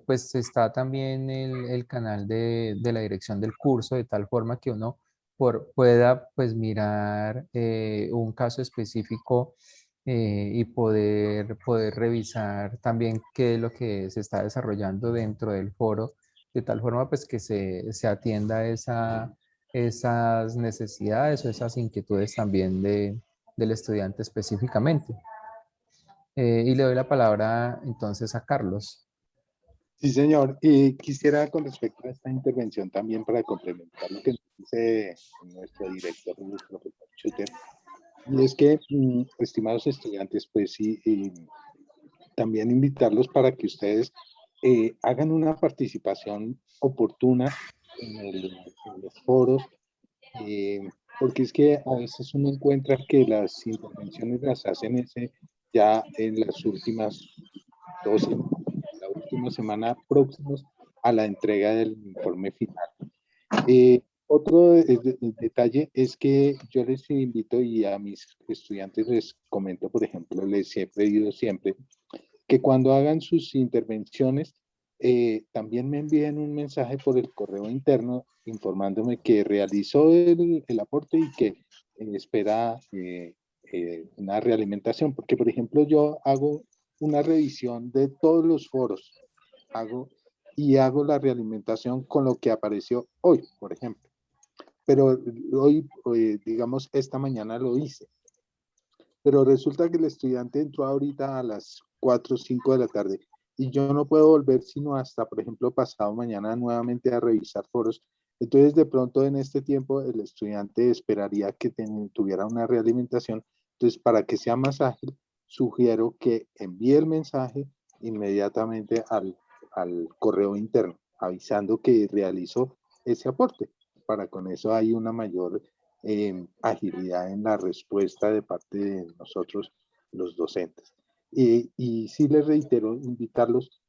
pues está también el canal de la dirección del curso, de tal forma que uno pueda pues mirar un caso específico y poder revisar también qué es lo que se está desarrollando dentro del foro de tal forma pues que se atienda esas necesidades o esas inquietudes también del estudiante específicamente. Y le doy la palabra entonces a Carlos. Sí, señor. Y quisiera con respecto a esta intervención también para complementar lo que dice nuestro director, el profesor Schutter, y es que, estimados estudiantes, pues sí, también invitarlos para que ustedes hagan una participación oportuna en los foros, porque es que a veces uno encuentra que las intervenciones las hacen ya en las últimas 12, la última semana próximos a la entrega del informe final. Otro detalle es que yo les invito y a mis estudiantes les comento, por ejemplo, les he pedido siempre que cuando hagan sus intervenciones también me envíen un mensaje por el correo interno informándome que realizó el aporte y que espera una realimentación, porque por ejemplo yo hago una revisión de todos los foros, hago la realimentación con lo que apareció hoy, por ejemplo. Pero hoy, digamos, esta mañana lo hice. Pero resulta que el estudiante entró ahorita a las 4 o 5 de la tarde y yo no puedo volver sino hasta, por ejemplo, pasado mañana nuevamente a revisar foros. Entonces, de pronto en este tiempo el estudiante esperaría que tuviera una realimentación. Entonces, para que sea más ágil, sugiero que envíe el mensaje inmediatamente al correo interno, avisando que realizó ese aporte. Para con eso hay una mayor agilidad en la respuesta de parte de nosotros, los docentes. Y sí les reitero, invitarlos,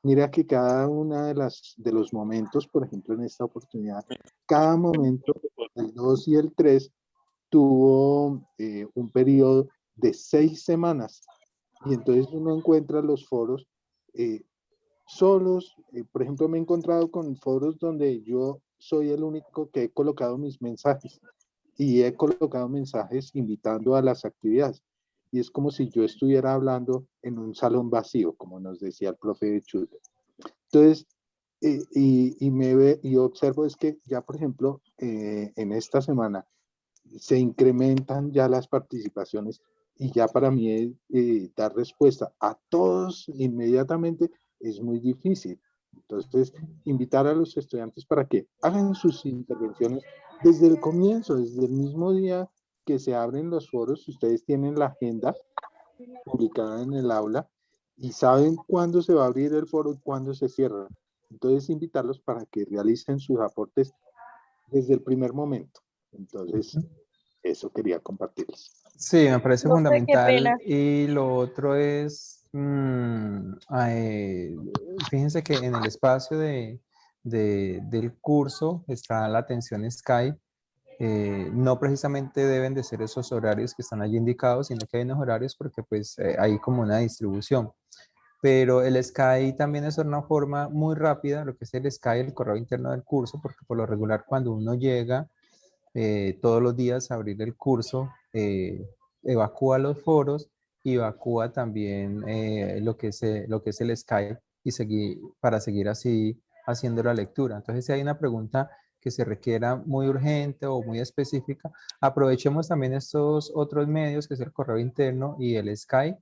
mira que cada una de los momentos, por ejemplo, en esta oportunidad, cada momento, el 2 y el 3, tuvo un periodo de 6 semanas. Y entonces uno encuentra los foros solos. Por ejemplo, me he encontrado con foros donde yo soy el único que he colocado mis mensajes y he colocado mensajes invitando a las actividades. Y es como si yo estuviera hablando en un salón vacío, como nos decía el profe Schutter. Entonces, y observo es que ya, por ejemplo, en esta semana se incrementan ya las participaciones y ya para mí dar respuesta a todos inmediatamente es muy difícil. Entonces, invitar a los estudiantes para que hagan sus intervenciones desde el comienzo, desde el mismo día que se abren los foros. Ustedes tienen la agenda publicada en el aula y saben cuándo se va a abrir el foro y cuándo se cierra. Entonces, invitarlos para que realicen sus aportes desde el primer momento. Entonces, eso quería compartirles. Sí, me parece Profe, qué fundamental. pena. Y lo otro es, fíjense que en el espacio del curso está la atención Skype. No precisamente deben de ser esos horarios que están allí indicados, sino que hay unos horarios porque pues hay como una distribución. Pero el Skype también es una forma muy rápida, lo que es el Skype, el correo interno del curso, porque por lo regular cuando uno llega todos los días a abrir el curso, evacúa los foros y evacúa también lo que es el Skype y para seguir así haciendo la lectura. Entonces, si hay una pregunta que se requiera muy urgente o muy específica, aprovechemos también estos otros medios, que es el correo interno y el Skype,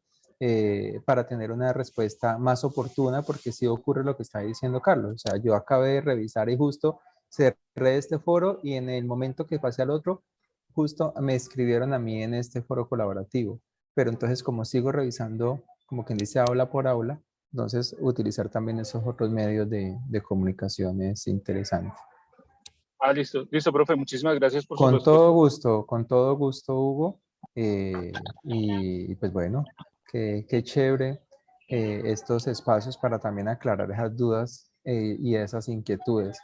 para tener una respuesta más oportuna, porque sí ocurre lo que está diciendo Carlos. O sea, yo acabé de revisar y justo cerré este foro y en el momento que pasé al otro, justo me escribieron a mí en este foro colaborativo. Pero entonces, como sigo revisando, como quien dice aula por aula, entonces utilizar también esos otros medios de comunicación es interesante. Listo, profe, muchísimas gracias por su Con respuesta. todo gusto, Hugo. Y pues bueno, qué chévere estos espacios para también aclarar esas dudas y esas inquietudes.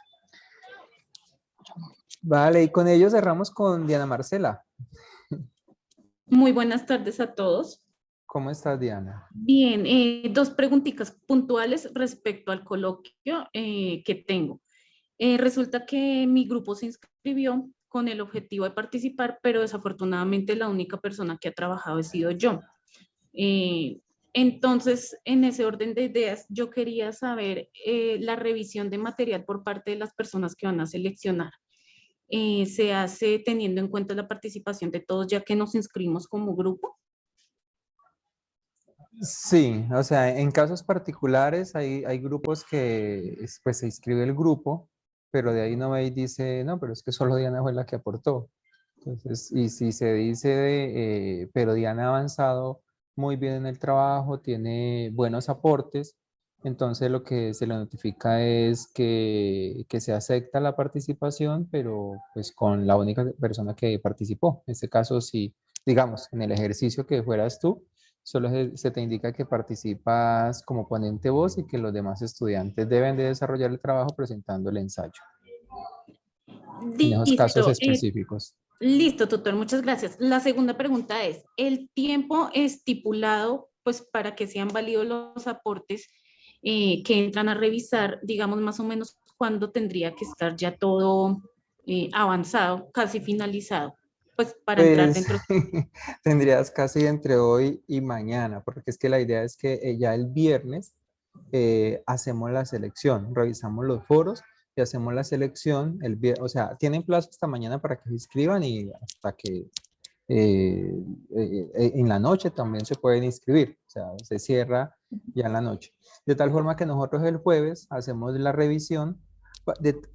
Vale, y con ello cerramos con Diana Marcela. Muy buenas tardes a todos. ¿Cómo estás, Diana? Bien, dos preguntitas puntuales respecto al coloquio que tengo. Resulta que mi grupo se inscribió con el objetivo de participar, pero desafortunadamente la única persona que ha trabajado he sido yo. Entonces, en ese orden de ideas, yo quería saber la revisión de material por parte de las personas que van a seleccionar. ¿Se hace teniendo en cuenta la participación de todos ya que nos inscribimos como grupo? Sí, o sea, en casos particulares hay grupos que pues se inscribe el grupo, pero de ahí no ve y dice, no, pero es que solo Diana fue la que aportó. Entonces, y si se dice, pero Diana ha avanzado muy bien en el trabajo, tiene buenos aportes, entonces lo que se le notifica es que se acepta la participación, pero pues con la única persona que participó. En este caso, si, digamos, en el ejercicio que fueras tú, solo se te indica que participas como ponente vos y que los demás estudiantes deben de desarrollar el trabajo presentando el ensayo. En esos casos Listo. específicos. Listo, tutor, muchas gracias. La segunda pregunta es, ¿el tiempo estipulado pues para que sean válidos los aportes que entran a revisar, digamos más o menos cuándo tendría que estar ya todo avanzado, casi finalizado, pues para entrar Pues dentro? tendrías casi entre hoy y mañana, porque es que la idea es que ya el viernes hacemos la selección, revisamos los foros y hacemos la selección, o sea, tienen plazo hasta mañana para que se inscriban y hasta que en la noche también se pueden inscribir, o sea, se cierra ya en la noche. De tal forma que nosotros el jueves hacemos la revisión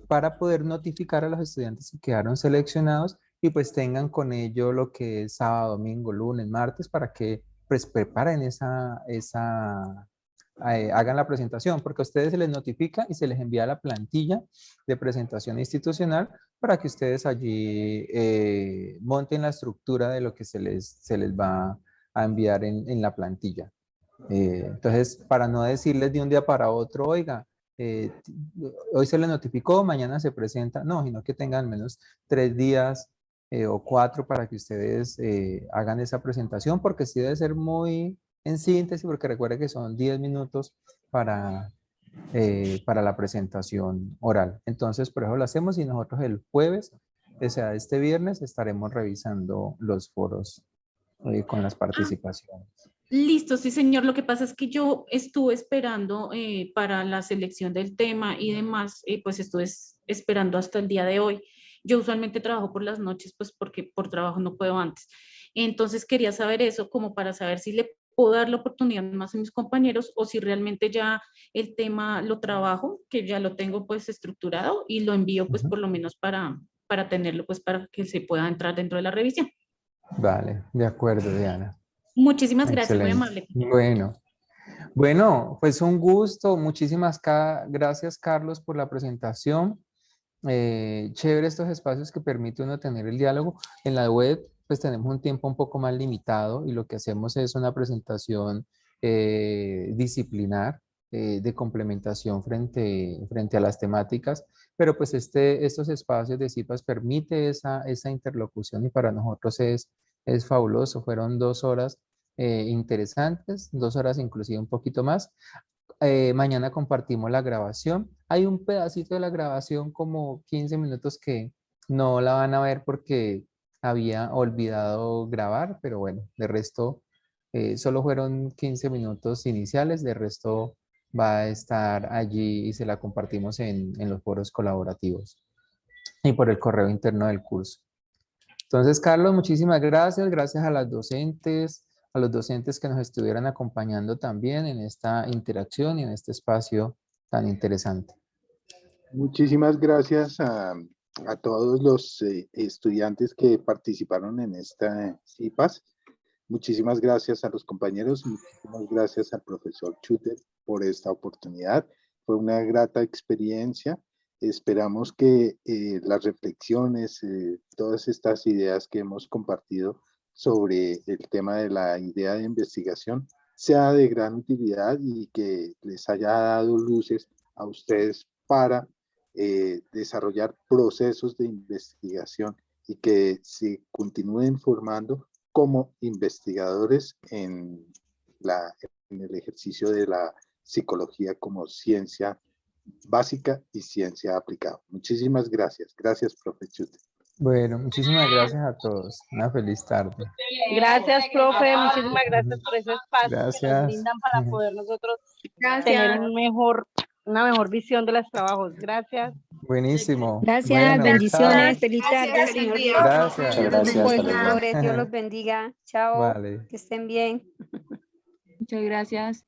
para poder notificar a los estudiantes que quedaron seleccionados y pues tengan con ello lo que es sábado, domingo, lunes, martes, para que pues preparen hagan la presentación, porque a ustedes se les notifica y se les envía la plantilla de presentación institucional para que ustedes allí monten la estructura de lo que se les va a enviar en la plantilla. Entonces, para no decirles de un día para otro, oiga, hoy se les notificó, mañana se presenta, no, sino que tengan al menos 3 días o 4 para que ustedes hagan esa presentación, porque sí debe ser muy en síntesis, porque recuerde que son 10 minutos para la presentación oral. Entonces, por eso lo hacemos y nosotros el jueves, o sea, este viernes, estaremos revisando los foros con las participaciones. Listo, sí, señor. Lo que pasa es que yo estuve esperando para la selección del tema y demás, pues estuve esperando hasta el día de hoy. Yo usualmente trabajo por las noches, pues porque por trabajo no puedo antes. Entonces quería saber eso como para saber si le puedo dar la oportunidad más a mis compañeros o si realmente ya el tema lo trabajo, que ya lo tengo pues estructurado y lo envío pues por lo menos para tenerlo pues para que se pueda entrar dentro de la revisión. Vale, de acuerdo, Diana. Muchísimas gracias, muy Excelente. amable. Bueno, pues un gusto. Muchísimas gracias, Carlos, por la presentación. Chévere estos espacios que permite uno tener el diálogo. En la web, pues tenemos un tiempo un poco más limitado y lo que hacemos es una presentación disciplinar de complementación frente a las temáticas, pero pues estos espacios de CIPAS permite esa interlocución y para nosotros es fabuloso. Fueron 2 horas interesantes, 2 horas inclusive un poquito más. Mañana compartimos la grabación. Hay un pedacito de la grabación como 15 minutos que no la van a ver porque había olvidado grabar, pero bueno, de resto solo fueron 15 minutos iniciales, de resto va a estar allí y se la compartimos en los foros colaborativos y por el correo interno del curso. Entonces, Carlos, muchísimas gracias. Gracias a las docentes, a los docentes que nos estuvieran acompañando también en esta interacción y en este espacio tan interesante. Muchísimas gracias a todos los estudiantes que participaron en esta CIPAS. Muchísimas gracias a los compañeros, muchísimas gracias al profesor Chuter por esta oportunidad. Fue una grata experiencia. Esperamos que las reflexiones, todas estas ideas que hemos compartido sobre el tema de la idea de investigación sea de gran utilidad y que les haya dado luces a ustedes para desarrollar procesos de investigación y que se continúen formando como investigadores en el ejercicio de la psicología como ciencia básica y ciencia aplicada. Muchísimas gracias. Gracias, profe Chute. Bueno, muchísimas gracias a todos. Una feliz tarde. Gracias, profe. Muchísimas gracias por ese espacio que nos Gracias. brindan para poder nosotros Gracias. tener una mejor visión de los trabajos. Gracias. Buenísimo. Gracias, Bueno, bendiciones, chao. feliz tarde, Gracias, señor feliz día. director. Gracias. Muchas gracias, hasta luego. Profesores, Dios los bendiga. Chao, Vale. que estén bien. Muchas gracias.